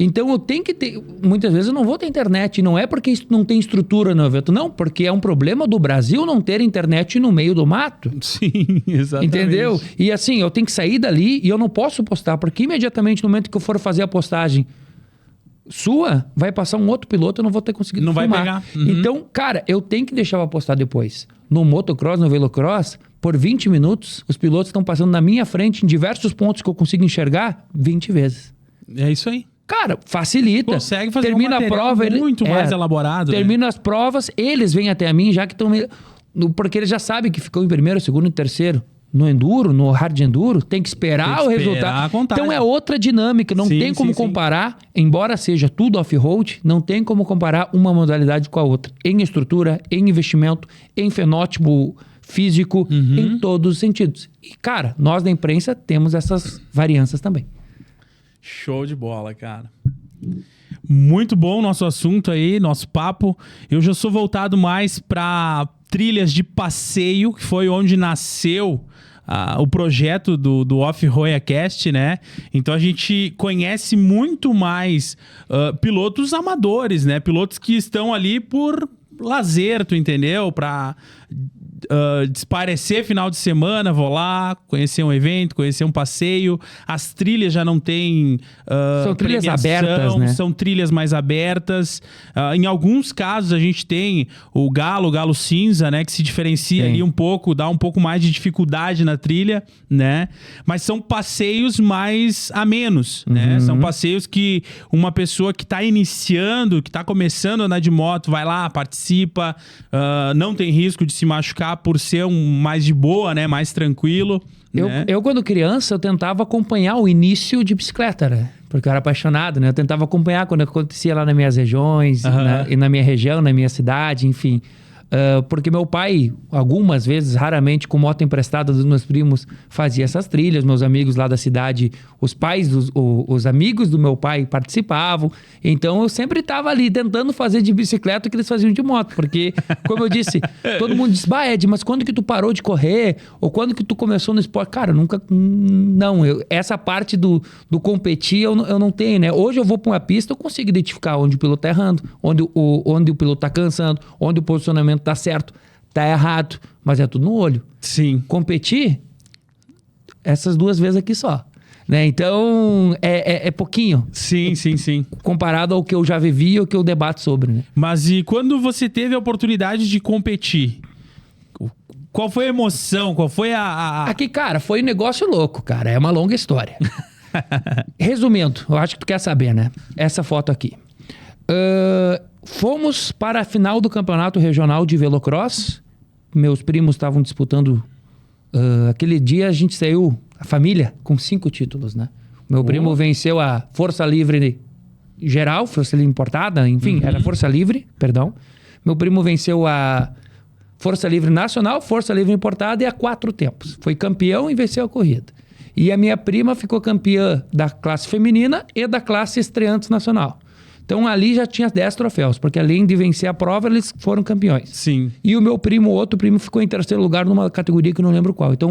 Então eu tenho que ter... Muitas vezes eu não vou ter internet. Não é porque não tem estrutura no evento. Não, porque é um problema do Brasil não ter internet no meio do mato. Sim, exatamente. Entendeu? E assim, eu tenho que sair dali e eu não posso postar. Porque imediatamente no momento que eu for fazer a postagem vai passar um outro piloto, eu não vou ter conseguido filmar. Vai pegar. Uhum. Então, cara, eu tenho que deixar pra postar depois. No motocross, no velocross, por 20 minutos, os pilotos estão passando na minha frente em diversos pontos que eu consigo enxergar 20 vezes. É isso aí. Cara, facilita. Consegue fazer termina um material a prova, muito mais elaborado. Termina as provas, eles vêm até a mim, já que estão... Porque eles já sabem que ficou em primeiro, segundo e terceiro. No enduro, no hard enduro, tem que esperar o resultado. Então é outra dinâmica, não tem como comparar, embora seja tudo off-road, não tem como comparar uma modalidade com a outra. Em estrutura, em investimento, em fenótipo físico, em todos os sentidos. E, cara, nós da imprensa temos essas variâncias também. Show de bola, cara. Muito bom o nosso assunto aí, nosso papo. Eu já sou voltado mais para trilhas de passeio, que foi onde nasceu o projeto do Off-Road Cast, né? Então a gente conhece muito mais pilotos amadores, né? Pilotos que estão ali por lazer, tu entendeu? Para desaparecer final de semana, vou lá, conhecer um evento, conhecer um passeio. As trilhas já não tem são trilhas abertas, né? São trilhas mais abertas. Em alguns casos a gente tem o Galo Cinza, né? Que se diferencia ali um pouco, dá um pouco mais de dificuldade na trilha, né? Mas são passeios mais amenos, né? São passeios que uma pessoa que está iniciando, que está começando a andar de moto, vai lá, participa, não tem risco de se machucar por ser mais de boa, né? Mais tranquilo. Eu, quando criança, eu tentava acompanhar o início de bicicleta, né? Porque eu era apaixonado, né? Eu tentava acompanhar quando acontecia lá nas minhas regiões, e na minha região, na minha cidade, enfim. Porque meu pai, algumas vezes, raramente, com moto emprestada dos meus primos, fazia essas trilhas. Meus amigos lá da cidade, os pais, os amigos do meu pai participavam. Então, eu sempre estava ali tentando fazer de bicicleta o que eles faziam de moto. Porque, como eu disse, todo mundo diz, Ed, mas quando que tu parou de correr? Ou quando que tu começou no esporte? Cara, eu nunca... Não, essa parte do competir eu não tenho, né? Hoje eu vou para uma pista, eu consigo identificar onde o piloto tá errando, onde o piloto tá cansando, onde o posicionamento tá certo, tá errado, mas é tudo no olho. Sim. Competir, essas 2 vezes aqui só. Né? Então, é pouquinho. Sim. Comparado ao que eu já vivi ou que eu debato sobre. Né? Mas e quando você teve a oportunidade de competir? Qual foi a emoção? Qual foi Aqui, cara, foi um negócio louco, cara. É uma longa história. Resumindo, eu acho que tu quer saber, né? Essa foto aqui. Fomos para a final do campeonato regional de velocross. Meus primos estavam disputando. Aquele dia a gente saiu, a família, com 5 títulos, né? Meu primo venceu a Força Livre geral, Força Livre importada, enfim, era Força Livre, perdão. Meu primo venceu a Força Livre nacional, Força Livre importada e a 4 tempos. Foi campeão e venceu a corrida. E a minha prima ficou campeã da classe feminina e da classe estreantes nacional. Então ali já tinha 10 troféus, porque além de vencer a prova, eles foram campeões. Sim. E o meu primo, o outro primo, ficou em terceiro lugar numa categoria que eu não lembro qual. Então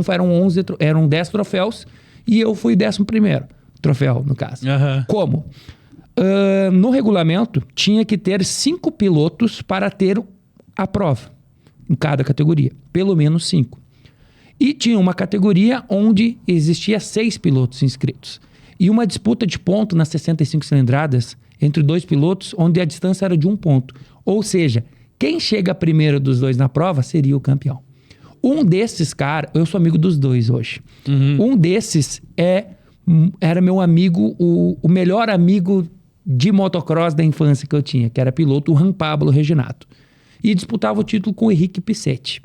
eram 10 troféus e eu fui 11º troféu, no caso. Como? No regulamento, tinha que ter 5 pilotos para ter a prova, em cada categoria. Pelo menos 5. E tinha uma categoria onde existia 6 pilotos inscritos. E uma disputa de ponto nas 65 cilindradas entre 2 pilotos, onde a distância era de 1 ponto. Ou seja, quem chega primeiro dos 2 na prova seria o campeão. Um desses caras, eu sou amigo dos 2 hoje. Um desses era meu amigo, o melhor amigo de motocross da infância que eu tinha, que era piloto, o Juan Pablo Reginato. E disputava o título com o Henrique Pissetti.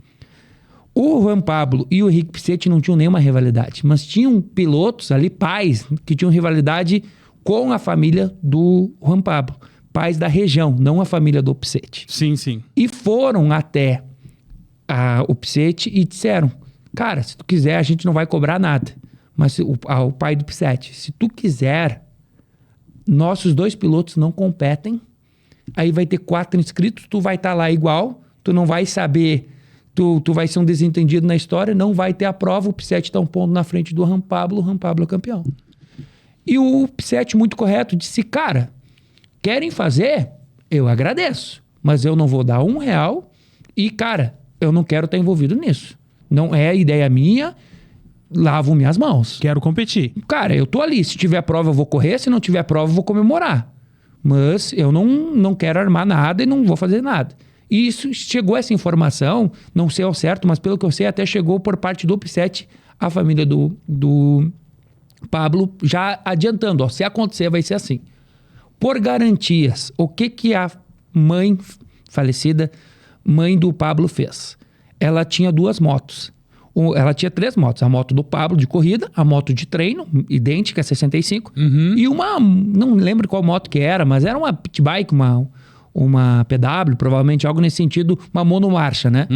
O Juan Pablo e o Henrique Pissetti não tinham nenhuma rivalidade, mas tinham pilotos ali, pais, que tinham rivalidade com a família do Juan Pablo. Pais da região, não a família do Pissetti. Sim, sim. E foram até o Pissetti e disseram, cara, se tu quiser, a gente não vai cobrar nada. Mas o pai do Pissetti, se tu quiser, nossos 2 pilotos não competem, aí vai ter 4 inscritos, tu vai estar lá igual, tu não vai saber, tu vai ser um desentendido na história, não vai ter a prova, o Pissetti está um ponto na frente do Juan Pablo, o Juan Pablo é campeão. E o Pissetti, muito correto, disse, cara, querem fazer? Eu agradeço, mas eu não vou dar R$1 e, cara, eu não quero estar envolvido nisso. Não é ideia minha, lavo minhas mãos. Quero competir. Cara, eu tô ali, se tiver prova eu vou correr, se não tiver prova eu vou comemorar. Mas eu não quero armar nada e não vou fazer nada. E isso chegou essa informação, não sei ao certo, mas pelo que eu sei até chegou por parte do Pissetti, a família do Pablo, já adiantando, ó, se acontecer vai ser assim. Por garantias, o que a mãe falecida, mãe do Pablo fez? Ela tinha 2 motos. Ela tinha 3 motos. A moto do Pablo de corrida, a moto de treino, idêntica, 65. E uma, não lembro qual moto que era, mas era uma pit bike, uma PW, provavelmente algo nesse sentido, uma monomarcha, né?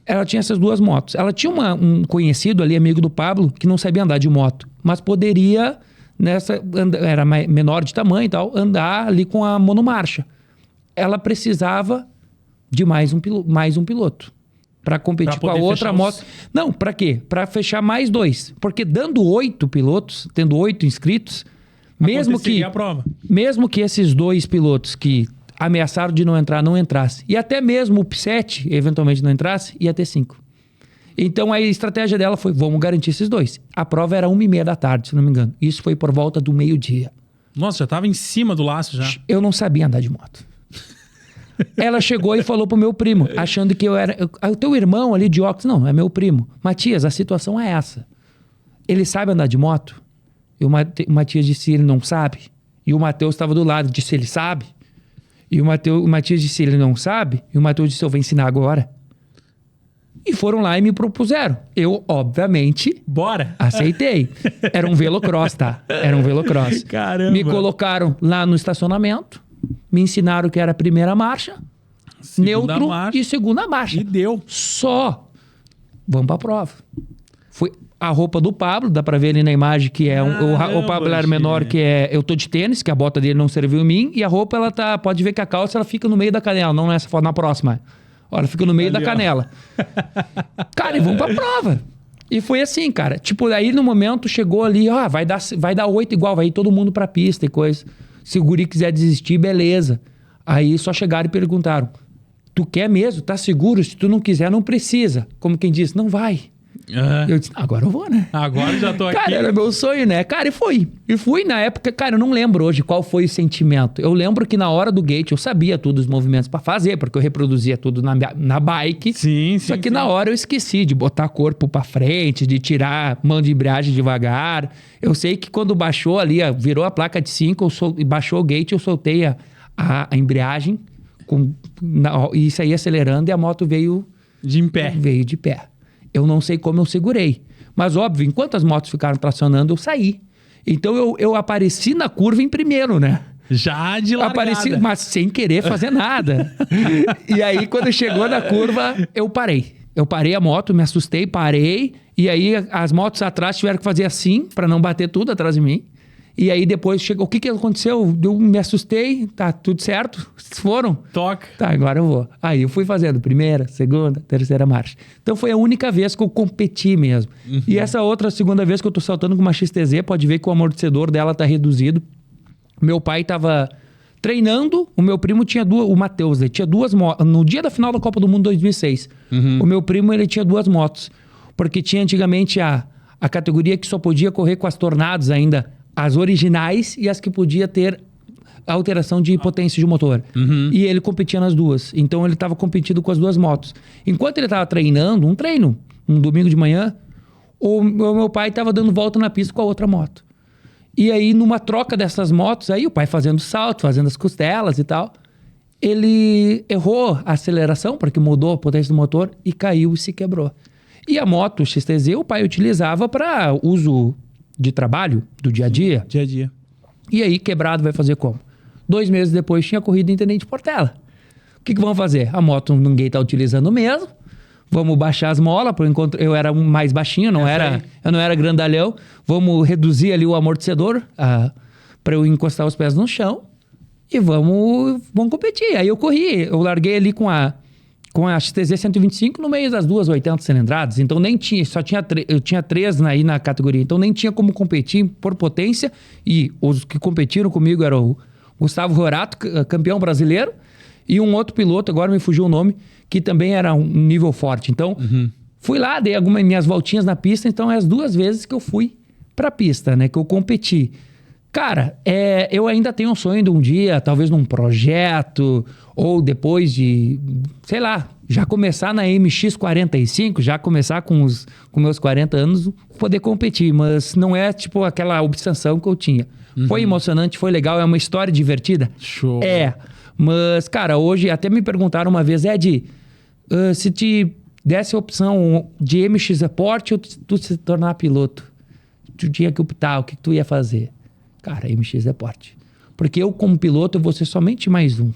Ela tinha essas 2 motos. Ela tinha um conhecido ali, amigo do Pablo, que não sabia andar de moto, mas poderia, era menor de tamanho e tal, andar ali com a monomarcha. Ela precisava de mais um piloto para competir com a outra moto. Não, para quê? Para fechar mais 2. Porque dando 8 pilotos, tendo 8 inscritos, mesmo que esses 2 pilotos que ameaçaram de não entrar, não entrasse, e até mesmo o Pissetti eventualmente não entrasse, ia ter 5. Então a estratégia dela foi, vamos garantir esses 2. A prova era 1h30 da tarde, se não me engano. Isso foi por volta do meio-dia. Nossa, já tava em cima do laço já. Eu não sabia andar de moto. Ela chegou e falou pro meu primo, achando que eu era... O teu irmão ali de óculos, não, é meu primo. Matias, a situação é essa. Ele sabe andar de moto? E o Matias disse, ele não sabe. E o Matheus estava do lado, disse, ele sabe. E o Matias disse, ele não sabe. E o Matheus disse, eu vou ensinar agora. E foram lá e me propuseram. Eu, obviamente... Bora! Aceitei. Era um velocross, tá? Era um velocross. Caramba! Me colocaram lá no estacionamento. Me ensinaram que era a primeira marcha, neutro e segunda marcha. E deu. Só. Vamos pra prova. Foi a roupa do Pablo, dá pra ver ali na imagem que é... o Pablo era menor, que é... Eu tô de tênis, que a bota dele não serviu em mim. E a roupa, ela tá... Pode ver que a calça, ela fica no meio da canela. Não nessa foto, na próxima. Olha, fica no meio ali, da canela. Cara, e vamos pra prova. E foi assim, cara. Tipo, aí no momento chegou ali... vai dar 8 igual, vai ir todo mundo pra pista e coisa. Se o guri quiser desistir, beleza. Aí só chegaram e perguntaram, tu quer mesmo? Tá seguro? Se tu não quiser, não precisa. Como quem disse, não vai. Eu disse, agora eu vou, né? Agora já tô aqui. Cara, era meu sonho, né? Cara, e fui. E fui na época, cara, eu não lembro hoje qual foi o sentimento. Eu lembro que na hora do gate eu sabia todos os movimentos pra fazer, porque eu reproduzia tudo na bike. Sim, Só que na hora eu esqueci de botar corpo pra frente, de tirar mão de embreagem devagar. Eu sei que quando baixou ali, virou a placa de 5, baixou o gate, eu soltei a embreagem E saí acelerando e a moto veio... De em pé. Veio de pé. Eu não sei como eu segurei. Mas, óbvio, enquanto as motos ficaram tracionando, eu saí. Então, eu apareci na curva em primeiro, né? Já de largada. Apareci, mas sem querer fazer nada. E aí, quando chegou na curva, eu parei. Eu parei a moto, me assustei, parei. E aí, as motos atrás tiveram que fazer assim, para não bater tudo atrás de mim. E aí, depois chegou... O que aconteceu? Eu me assustei. Tá tudo certo? Foram? Toca. Tá, agora eu vou. Aí, eu fui fazendo primeira, segunda, terceira marcha. Então, foi a única vez que eu competi mesmo. E essa outra segunda vez que eu tô saltando com uma XTZ, pode ver que o amortecedor dela tá reduzido. Meu pai tava treinando, o meu primo tinha duas... O Matheus, ele tinha duas motos. No dia da final da Copa do Mundo 2006, o meu primo, ele tinha duas motos. Porque tinha antigamente a categoria que só podia correr com as Tornados ainda, as originais e as que podia ter alteração de potência de motor. E ele competia nas duas. Então, ele tava competindo com as duas motos. Enquanto ele tava treinando, um domingo de manhã, o meu pai tava dando volta na pista com a outra moto. E aí, numa troca dessas motos, aí o pai fazendo salto, fazendo as costelas e tal, ele errou a aceleração, porque mudou a potência do motor e caiu e se quebrou. E a moto XTZ o pai utilizava para uso de trabalho, do dia a dia. Dia a dia. E aí, quebrado, vai fazer como? 2 meses depois, tinha corrida em Tenente Portela. O que vamos fazer? A moto ninguém está utilizando mesmo. Vamos baixar as molas, por enquanto eu era mais baixinho, eu não era grandalhão. Vamos reduzir ali o amortecedor para eu encostar os pés no chão e vamos competir. Aí eu corri, eu larguei ali com a XTZ 125 no meio das duas 80 cilindradas, então nem tinha, eu tinha 3 aí na categoria, então nem tinha como competir por potência, e os que competiram comigo eram o Gustavo Rorato, campeão brasileiro, e um outro piloto, agora me fugiu o nome, que também era um nível forte. Então, fui lá, dei algumas minhas voltinhas na pista. Então, é as 2 vezes que eu fui pra pista, né? Que eu competi. Cara, eu ainda tenho um sonho de um dia, talvez num projeto, ou depois de, sei lá, já começar na MX45, já começar com meus 40 anos, poder competir. Mas não é, tipo, aquela obsessão que eu tinha. Foi emocionante, foi legal, é uma história divertida. Show. Mas, cara, hoje até me perguntaram uma vez, Ed, se te desse a opção de MX Report ou tu se tornar piloto, tu tinha que optar, o que tu ia fazer? Cara, MX Report. Porque eu, como piloto, eu vou ser somente mais um.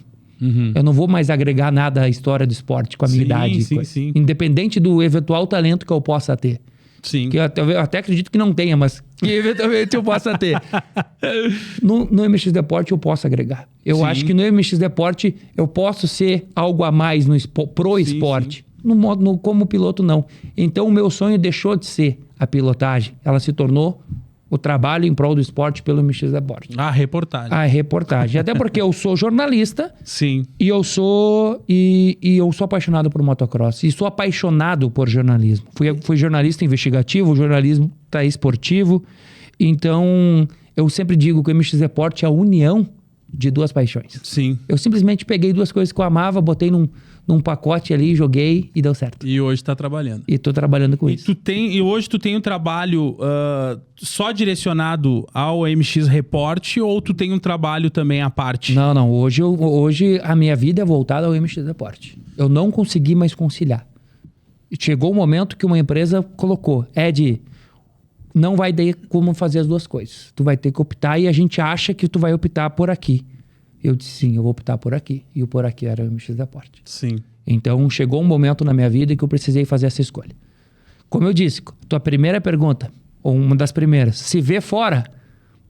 Eu não vou mais agregar nada à história do esporte com a minha idade. Sim. Independente do eventual talento que eu possa ter. Sim. Que eu até acredito que não tenha, mas que eventualmente eu possa ter. No MX Deporte eu posso agregar. Eu acho que no MX Deporte eu posso ser algo a mais pro esporte. Como piloto, não. Então o meu sonho deixou de ser a pilotagem. Ela se tornou o trabalho em prol do esporte pelo MX Deporte. A reportagem. Até porque eu sou jornalista. Sim. E eu sou apaixonado por motocross. E sou apaixonado por jornalismo. Fui jornalista investigativo, jornalismo esportivo. Então, eu sempre digo que o MX Report é a união de 2 paixões. Sim. Eu simplesmente peguei 2 coisas que eu amava, botei num pacote ali, joguei e deu certo. E hoje tá trabalhando. E tô trabalhando com isso. E hoje tu tem um trabalho só direcionado ao MX Report ou tu tem um trabalho também à parte? Não. Hoje a minha vida é voltada ao MX Report. Eu não consegui mais conciliar. Chegou o momento que uma empresa colocou, Ed, não vai ter como fazer as 2 coisas. Tu vai ter que optar e a gente acha que tu vai optar por aqui. Eu disse, sim, eu vou optar por aqui. E o por aqui era o MX Report. Sim. Então, chegou um momento na minha vida que eu precisei fazer essa escolha. Como eu disse, tua primeira pergunta, ou uma das primeiras, se ver fora,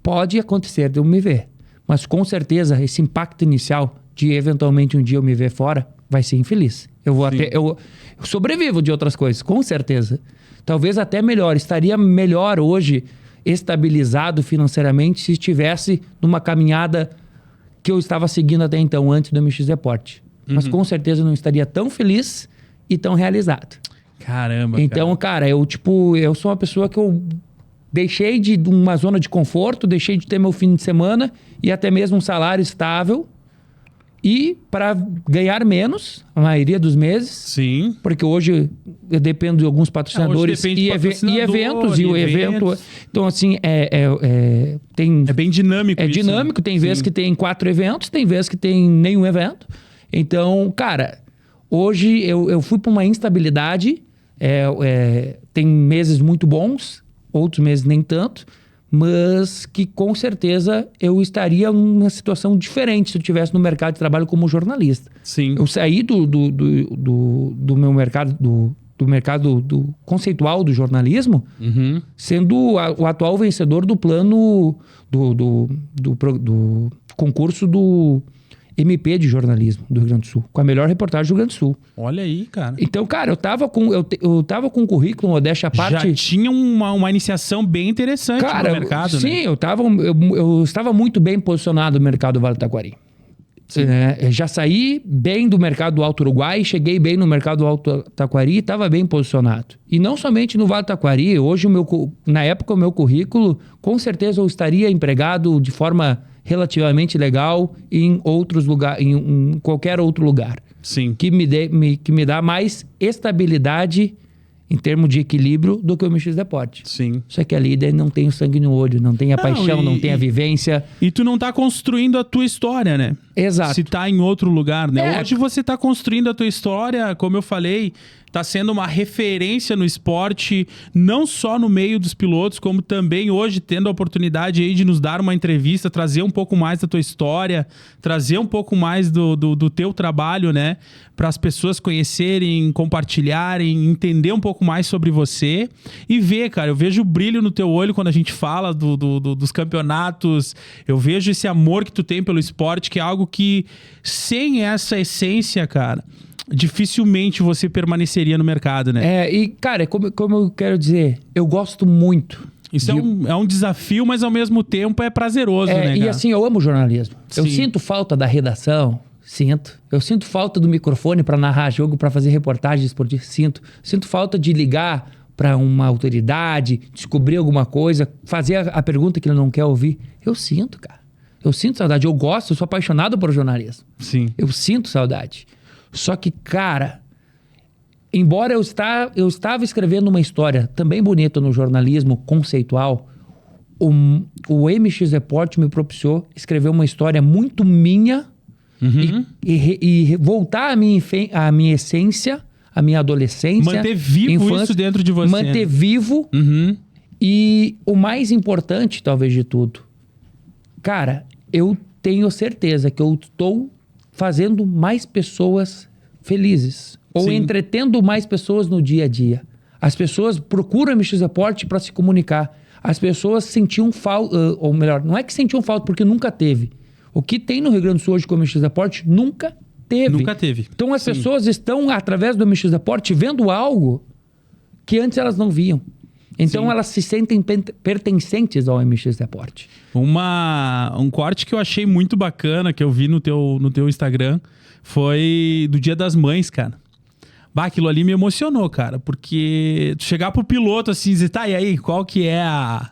pode acontecer de eu me ver. Mas, com certeza, esse impacto inicial de, eventualmente, um dia eu me ver fora, vai ser infeliz. Eu sobrevivo de outras coisas, com certeza. Talvez até melhor. Estaria melhor hoje, estabilizado financeiramente, se estivesse numa caminhada que eu estava seguindo até então, antes do MX Report. Mas com certeza não estaria tão feliz e tão realizado. Caramba, então, cara, eu sou uma pessoa que eu deixei de uma zona de conforto, deixei de ter meu fim de semana e até mesmo um salário estável. E para ganhar menos, a maioria dos meses. Sim. Porque hoje eu dependo de alguns patrocinadores e eventos. E o evento... Então, assim, é bem dinâmico. É dinâmico. Tem vezes que tem 4 eventos, tem vezes que tem nenhum evento. Então, cara, hoje eu fui para uma instabilidade. Tem meses muito bons, outros meses nem tanto, mas que com certeza eu estaria numa situação diferente se eu estivesse no mercado de trabalho como jornalista. Sim. Eu saí do meu mercado, do mercado conceitual do jornalismo, sendo o atual vencedor do plano do concurso do MP de jornalismo do Rio Grande do Sul, com a melhor reportagem do Rio Grande do Sul. Olha aí, cara. Então, cara, eu tava com um currículo, modéstia à parte. Já tinha uma iniciação bem interessante, cara, no mercado, sim, né? eu estava muito bem posicionado no mercado do Vale do Taquari. Já saí bem do mercado do Alto Uruguai, cheguei bem no mercado do Alto Taquari e estava bem posicionado. E não somente no Vale do Taquari, hoje, na época, o meu currículo, com certeza eu estaria empregado de forma relativamente legal em outros lugares, em qualquer outro lugar. Sim. Que me dá mais estabilidade em termos de equilíbrio do que o MX Deporte. Sim. Só que ali daí não tem o sangue no olho, não tem a paixão, não tem a vivência. E tu não tá construindo a tua história, né? Exato. Se tá em outro lugar, né? Hoje você tá construindo a tua história, como eu falei, tá sendo uma referência no esporte, não só no meio dos pilotos, como também hoje tendo a oportunidade aí de nos dar uma entrevista, trazer um pouco mais da tua história, trazer um pouco mais do teu trabalho, né? Para as pessoas conhecerem, compartilharem, entender um pouco mais sobre você e ver, cara, eu vejo o brilho no teu olho quando a gente fala dos campeonatos, eu vejo esse amor que tu tem pelo esporte, que é algo que sem essa essência, cara, dificilmente você permaneceria no mercado, né? E, cara, como eu quero dizer, eu gosto muito. Isso é um desafio, mas ao mesmo tempo é prazeroso, né, cara? E assim, eu amo jornalismo. Sim. Eu sinto falta da redação, sinto. Eu sinto falta do microfone para narrar jogo, para fazer reportagens esportivas, sinto. Sinto falta de ligar para uma autoridade, descobrir alguma coisa, fazer a pergunta que ele não quer ouvir. Eu sinto, cara. Eu sinto saudade. Eu gosto, eu sou apaixonado por jornalismo. Sim. Eu sinto saudade. Só que, cara, embora eu estava escrevendo uma história também bonita no jornalismo conceitual, o MX Report me propiciou escrever uma história muito minha e voltar à minha essência, à minha adolescência. Manter vivo infância, isso dentro de você. Manter vivo. E o mais importante, talvez, de tudo, cara, eu tenho certeza que eu estou fazendo mais pessoas felizes. Ou entretendo mais pessoas no dia a dia. As pessoas procuram o MX Report para se comunicar. As pessoas sentiam falta, ou melhor, não é que sentiam falta porque nunca teve. O que tem no Rio Grande do Sul hoje com o MX Report nunca teve. Nunca teve. Então as pessoas estão, através do MX Report, vendo algo que antes elas não viam. Então elas se sentem pertencentes ao MX Report. Um corte que eu achei muito bacana, que eu vi no teu Instagram, foi do Dia das Mães, cara. Bah, aquilo ali me emocionou, cara, porque chegar pro piloto assim, dizer, tá, e aí, qual que é a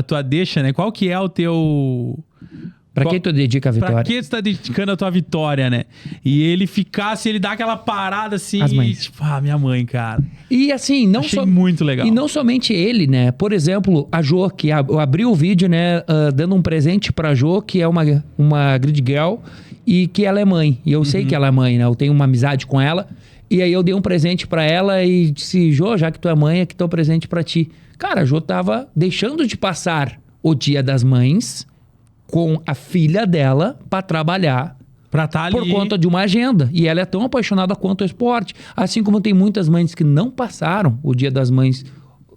tua deixa, né? Qual que é o teu... Pra quem tu dedica a vitória? Pra que tu tá dedicando a tua vitória, né? E ele ficasse, ele dá aquela parada assim, as mães. Tipo, minha mãe, cara. E assim, não achei muito legal. E não somente ele, né? Por exemplo, a Jo, que eu abri o vídeo, né, dando um presente pra Jo, que é uma grid girl, e que ela é mãe. E eu sei que ela é mãe, né? Eu tenho uma amizade com ela. E aí eu dei um presente pra ela e disse, Jo, já que tu é mãe, aqui tá o presente pra ti. Cara, a Jo tava deixando de passar o Dia das Mães com a filha dela pra trabalhar pra tá ali. Por conta de uma agenda. E ela é tão apaixonada quanto o esporte. Assim como tem muitas mães que não passaram o Dia das Mães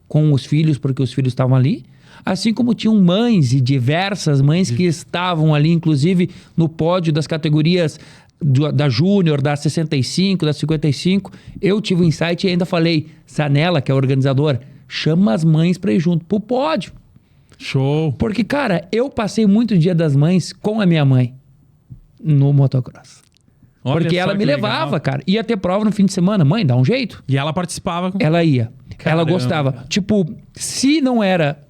com os filhos porque os filhos estavam ali. Assim como tinham mães e diversas mães que estavam ali, inclusive no pódio das categorias da Júnior, da 65, da 55. Eu tive um insight e ainda falei, Sanella, que é a organizadora, chama as mães pra ir junto pro pódio. Show. Porque, cara, eu passei muito o Dia das Mães com a minha mãe no motocross. Olha, porque ela me levava, legal, cara. Ia ter prova no fim de semana. Mãe, dá um jeito. E ela participava. Ela ia. Caramba. Ela gostava. Tipo, se não era...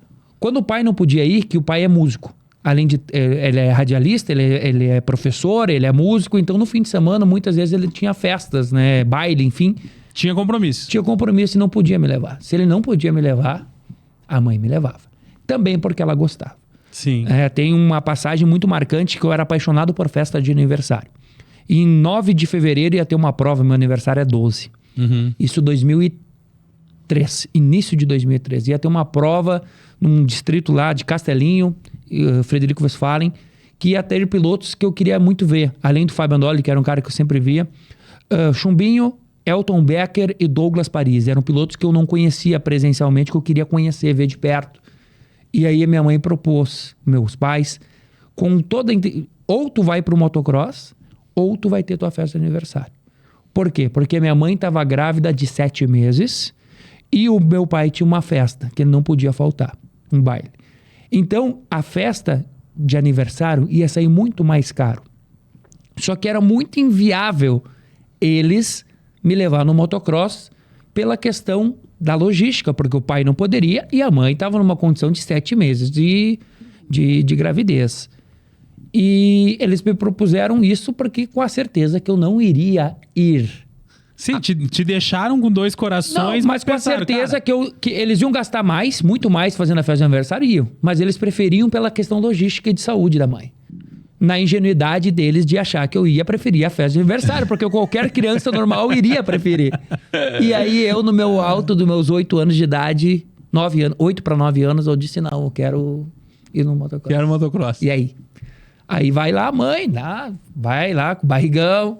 Quando o pai não podia ir, que o pai é músico. Além de... Ele é radialista, ele é professor, ele é músico. Então, no fim de semana, muitas vezes ele tinha festas, né? Baile, enfim. Tinha compromisso. Tinha compromisso e não podia me levar. Se ele não podia me levar, a mãe me levava. Também porque ela gostava. Sim. Tem uma passagem muito marcante que eu era apaixonado por festa de aniversário. E em 9 de fevereiro ia ter uma prova, meu aniversário é 12. Isso 2003, início de 2013. Ia ter uma prova num distrito lá de Castelinho, Frederico Westphalen, que ia ter pilotos que eu queria muito ver. Além do Fábio Andoli, que era um cara que eu sempre via. Chumbinho, Elton Becker e Douglas Paris. Eram pilotos que eu não conhecia presencialmente, que eu queria conhecer, ver de perto. E aí a minha mãe propôs, meus pais, com toda... Ou tu vai pro motocross, ou tu vai ter tua festa de aniversário. Por quê? Porque minha mãe estava grávida de 7 meses e o meu pai tinha uma festa que não podia faltar, um baile. Então, a festa de aniversário ia sair muito mais caro. Só que era muito inviável eles me levar no motocross pela questão da logística, porque o pai não poderia e a mãe estava numa condição de 7 meses de gravidez. E eles me propuseram isso porque com a certeza que eu não iria ir. Sim, te deixaram com 2 corações. Não, mas com a certeza que eles iam gastar mais, muito mais fazendo a festa de aniversário, iam. Mas eles preferiam pela questão logística e de saúde da mãe. Na ingenuidade deles de achar que eu ia preferir a festa de aniversário, porque qualquer criança normal iria preferir. E aí eu, no meu alto dos meus 8 anos de idade, 8 para 9 anos, eu disse, não, eu quero ir no motocross. Quero motocross. E aí? Aí vai lá a mãe, vai lá com o barrigão.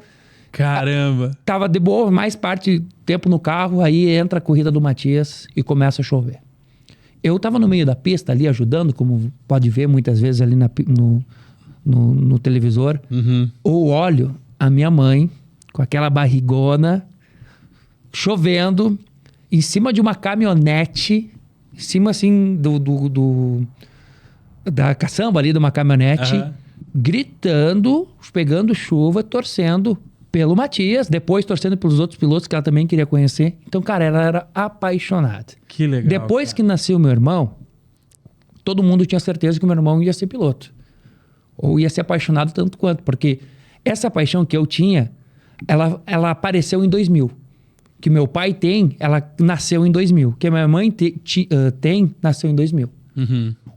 Caramba. Tava de boa, mais parte do tempo no carro, aí entra a corrida do Matias e começa a chover. Eu tava no meio da pista ali ajudando, como pode ver muitas vezes ali no televisor. Ou olho a minha mãe com aquela barrigona, chovendo, em cima de uma caminhonete, em cima assim da caçamba ali de uma caminhonete, gritando, pegando chuva, torcendo pelo Matias, depois torcendo pelos outros pilotos que ela também queria conhecer. Então, cara, ela era apaixonada. Que legal. Depois que nasceu meu irmão, todo mundo tinha certeza que meu irmão ia ser piloto. Ou ia ser apaixonado tanto quanto, porque essa paixão que eu tinha, ela apareceu em 2000. Que meu pai tem, ela nasceu em 2000. Que a minha mãe tem, nasceu em 2000.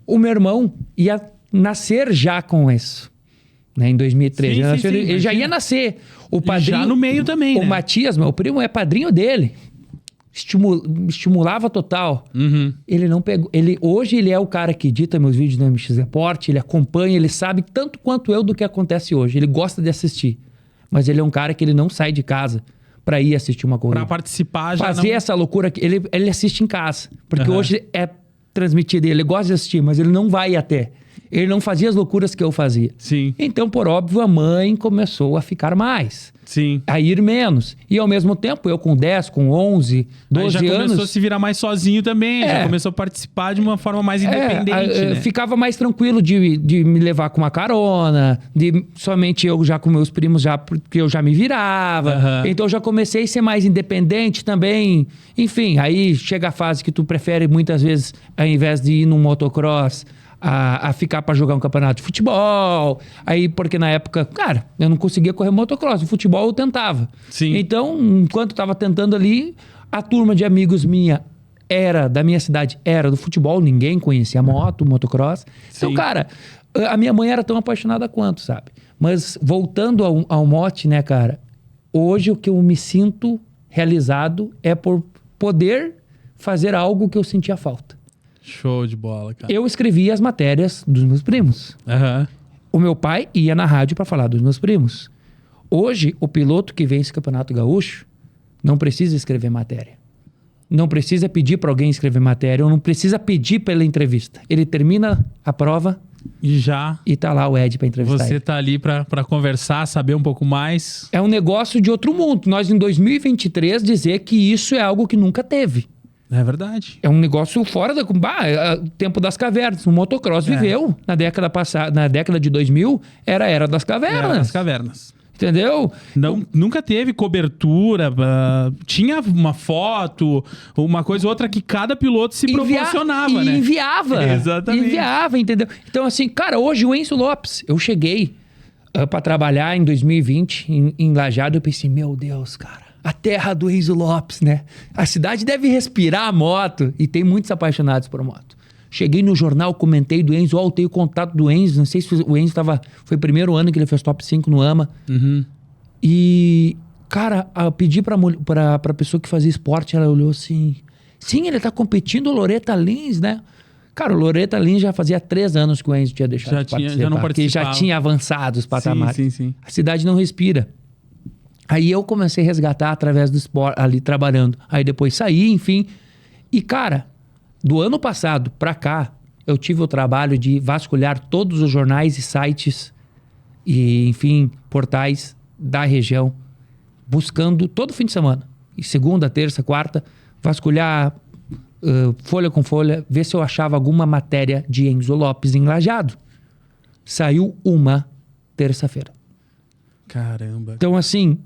O meu irmão ia nascer já com isso, né, em 2013. Ele já ia nascer. O padrinho, já no meio também, o né? Matias, meu primo, é padrinho dele. Estimulava total. Ele não pegou. Hoje ele é o cara que edita meus vídeos no MX Report, ele acompanha, ele sabe tanto quanto eu do que acontece hoje. Ele gosta de assistir. Mas ele é um cara que ele não sai de casa para ir assistir uma corrida. Para participar já fazer essa loucura que ele assiste em casa. Porque hoje é transmitido, ele gosta de assistir, mas ele não vai até. Ele não fazia as loucuras que eu fazia. Sim. Então, por óbvio, a mãe começou a ficar mais. Sim. A ir menos. E ao mesmo tempo, eu com 10, com 11, 12 anos... já começou a se virar mais sozinho também. Já começou a participar de uma forma mais independente, né? Ficava mais tranquilo de me levar com uma carona, de somente eu já com meus primos, já porque eu já me virava. Então, eu já comecei a ser mais independente também. Enfim, aí chega a fase que tu prefere muitas vezes, ao invés de ir num motocross... A ficar para jogar um campeonato de futebol. Aí, porque na época, cara, eu não conseguia correr motocross. O futebol eu tentava. Sim. Então, enquanto eu tava tentando ali, a turma de amigos minha da minha cidade, era do futebol. Ninguém conhecia moto, motocross. Então, cara, a minha mãe era tão apaixonada quanto, sabe? Mas voltando ao mote, né, cara? Hoje o que eu me sinto realizado é por poder fazer algo que eu sentia falta. Show de bola, cara. Eu escrevia as matérias dos meus primos. O meu pai ia na rádio para falar dos meus primos. Hoje, o piloto que vence o Campeonato Gaúcho não precisa escrever matéria. Não precisa pedir para alguém escrever matéria. Ou não precisa pedir pela entrevista. Ele termina a prova e tá lá o Ed para entrevistar Você ele. tá ali para conversar, saber um pouco mais. É um negócio de outro mundo. Nós, em 2023, dizer que isso é algo que nunca teve. É verdade. É um negócio fora do tempo das cavernas. O motocross viveu na década passada, na década de 2000, era a era das cavernas. Era das cavernas. Entendeu? Nunca teve cobertura, tinha uma foto, uma coisa ou outra que cada piloto se proporcionava, né? Enviava. Exatamente. Enviava, entendeu? Então, assim, cara, hoje o Enzo Lopes, eu cheguei para trabalhar em 2020 em Lajeado, eu pensei, meu Deus, cara. A terra do Enzo Lopes, né? A cidade deve respirar a moto. E tem muitos apaixonados por moto. Cheguei no jornal, comentei do Enzo. Eu tenho contato do Enzo. Não sei se o Enzo foi o primeiro ano que ele fez top 5 no AMA. E, cara, eu pedi pra pessoa que fazia esporte, ela olhou assim... Sim, ele tá competindo o Loretta Lins, né? Cara, o Loretta Lins já fazia 3 anos que o Enzo tinha deixado de participar. Já não participava. Porque já tinha avançado os patamares. Sim. A cidade não respira. Aí eu comecei a resgatar através do esporte, ali trabalhando. Aí depois saí, enfim. E, cara, do ano passado pra cá, eu tive o trabalho de vasculhar todos os jornais e sites e, enfim, portais da região, buscando todo fim de semana. E segunda, terça, quarta, vasculhar folha com folha, ver se eu achava alguma matéria de Enzo Lopes em Lajeado. Saiu uma terça-feira. Caramba. Então, assim,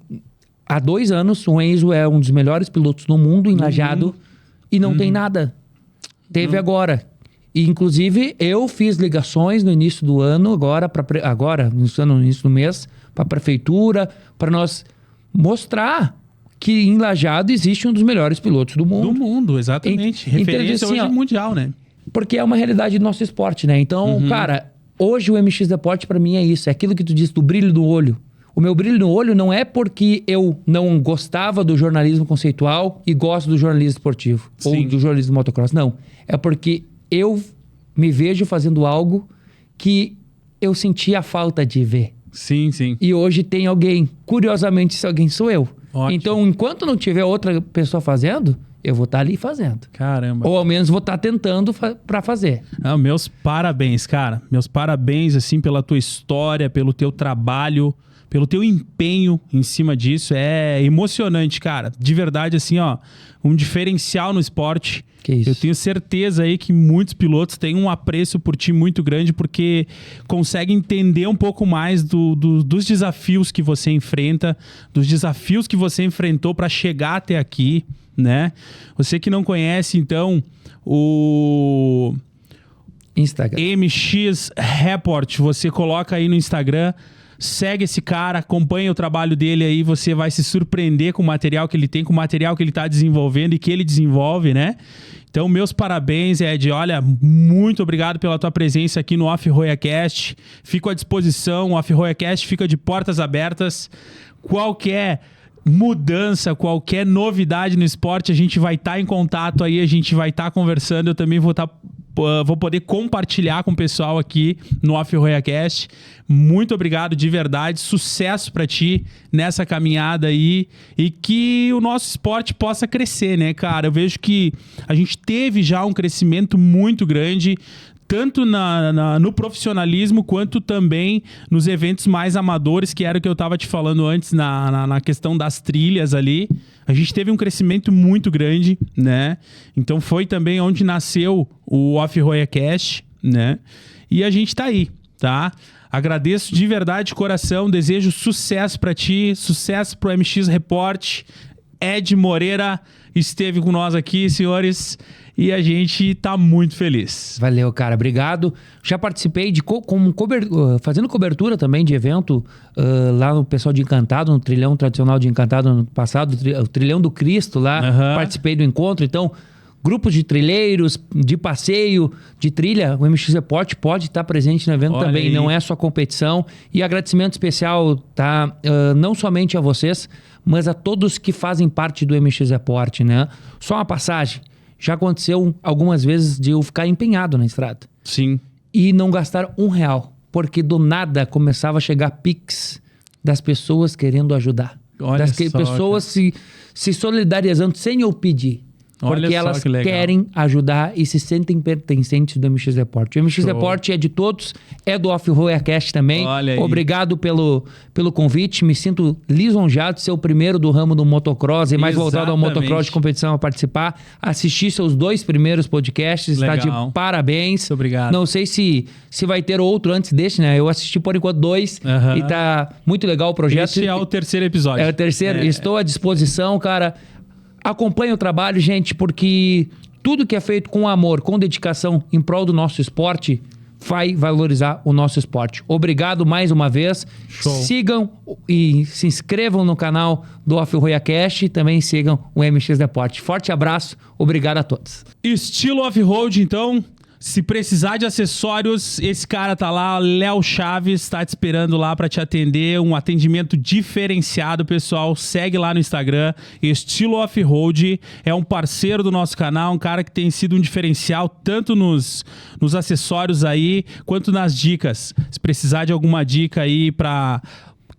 há 2 anos, o Enzo é um dos melhores pilotos no mundo em Lajeado e não tem nada. Teve agora. E, inclusive, eu fiz ligações no início do ano, no início do mês, para a prefeitura, para nós mostrar que em Lajeado existe um dos melhores pilotos do mundo. Do mundo, exatamente. Referência assim, hoje mundial, né? Porque é uma realidade do nosso esporte, né? Então, cara, hoje o MX Deporte para mim é isso. É aquilo que tu disse do brilho no olho. O meu brilho no olho não é porque eu não gostava do jornalismo conceitual e gosto do jornalismo esportivo. Ou do jornalismo motocross. Não. É porque eu me vejo fazendo algo que eu sentia falta de ver. Sim. E hoje tem alguém. Curiosamente, esse alguém sou eu. Ótimo. Então, enquanto não tiver outra pessoa fazendo, eu vou estar ali fazendo. Caramba. Ou ao menos vou estar tentando para fazer. Não, meus parabéns, cara. Meus parabéns, assim, pela tua história, pelo teu trabalho, pelo teu empenho em cima disso. É emocionante, cara. De verdade, assim, ó, um diferencial no esporte. Que isso. Eu tenho certeza aí que muitos pilotos têm um apreço por ti muito grande porque conseguem entender um pouco mais dos desafios que você enfrenta, dos desafios que você enfrentou para chegar até aqui, né? Você que não conhece, então, o Instagram. MX Report, você coloca aí no Instagram, segue esse cara, acompanha o trabalho dele aí, você vai se surpreender com o material que ele tem, com o material que ele está desenvolvendo e que ele desenvolve, né? Então, meus parabéns, Ed. Olha, muito obrigado pela tua presença aqui no Off-Royacast. Fico à disposição, o Off-Royacast fica de portas abertas. Qualquer mudança, qualquer novidade no esporte, a gente vai estar em contato aí, a gente vai estar conversando. Eu também vou poder compartilhar com o pessoal aqui no Off-Royacast. Muito obrigado de verdade, sucesso pra ti nessa caminhada aí e que o nosso esporte possa crescer, né, cara? Eu vejo que a gente teve já um crescimento muito grande, tanto no profissionalismo quanto também nos eventos mais amadores, que era o que eu tava te falando antes na questão das trilhas ali. A gente teve um crescimento muito grande, né? Então foi também onde nasceu o Off-Royacast, né? E a gente tá aí, tá? Agradeço de verdade, de coração, desejo sucesso pra ti, sucesso pro MX Report. Ed Moreira esteve com nós aqui, senhores, e a gente tá muito feliz. Valeu, cara. Obrigado. Já participei fazendo cobertura também de evento lá no pessoal de Encantado, no trilhão tradicional de Encantado no passado, o Trilhão do Cristo lá. Participei do encontro. Então, grupos de trilheiros, de passeio, de trilha, o MX Report pode estar presente no evento. Olha também, aí. Não é só competição. E agradecimento especial, tá? Não somente a vocês, mas a todos que fazem parte do MX Report, né? Só uma passagem. Já aconteceu algumas vezes de eu ficar empenhado na estrada. Sim. E não gastar R$1, porque do nada começava a chegar pix das pessoas querendo ajudar. Olha das só, pessoas se solidarizando sem eu pedir. Porque elas querem ajudar e se sentem pertencentes do MX Report. O MX Report é de todos, é do Off-Royacast também. Obrigado pelo convite. Me sinto lisonjeado de ser o primeiro do ramo do motocross e mais voltado ao motocross de competição a participar. Assisti seus 2 primeiros podcasts. Está de parabéns. Muito obrigado. Não sei se vai ter outro antes deste, né? Eu assisti por enquanto 2 e tá muito legal o projeto. Esse é o 3º episódio. É o 3º. Estou à disposição, cara. Acompanhe o trabalho, gente, porque tudo que é feito com amor, com dedicação em prol do nosso esporte, vai valorizar o nosso esporte. Obrigado mais uma vez. Show. Sigam e se inscrevam no canal do Off-Royacast e também sigam o MX Deporte. Forte abraço, obrigado a todos. Estilo Off-Road, então, Se precisar de acessórios, esse cara tá lá, Léo Chaves, tá te esperando lá pra te atender, um atendimento diferenciado, pessoal. Segue lá no Instagram, Estilo Off-Road, é um parceiro do nosso canal, um cara que tem sido um diferencial tanto nos acessórios aí, quanto nas dicas. Se precisar de alguma dica aí pra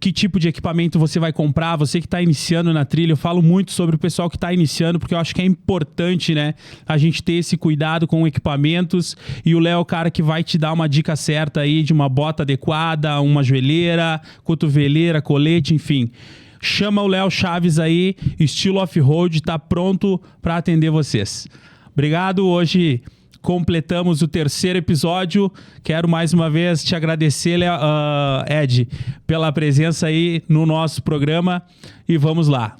que tipo de equipamento você vai comprar, você que está iniciando na trilha, eu falo muito sobre o pessoal que está iniciando, porque eu acho que é importante, né, a gente ter esse cuidado com equipamentos, e o Léo é o cara que vai te dar uma dica certa aí de uma bota adequada, uma joelheira, cotoveleira, colete, enfim. Chama o Léo Chaves aí, Estilo Off-Road, tá pronto para atender vocês. Obrigado, hoje completamos o 3º episódio. Quero mais uma vez te agradecer, Ed, pela presença aí no nosso programa. E vamos lá.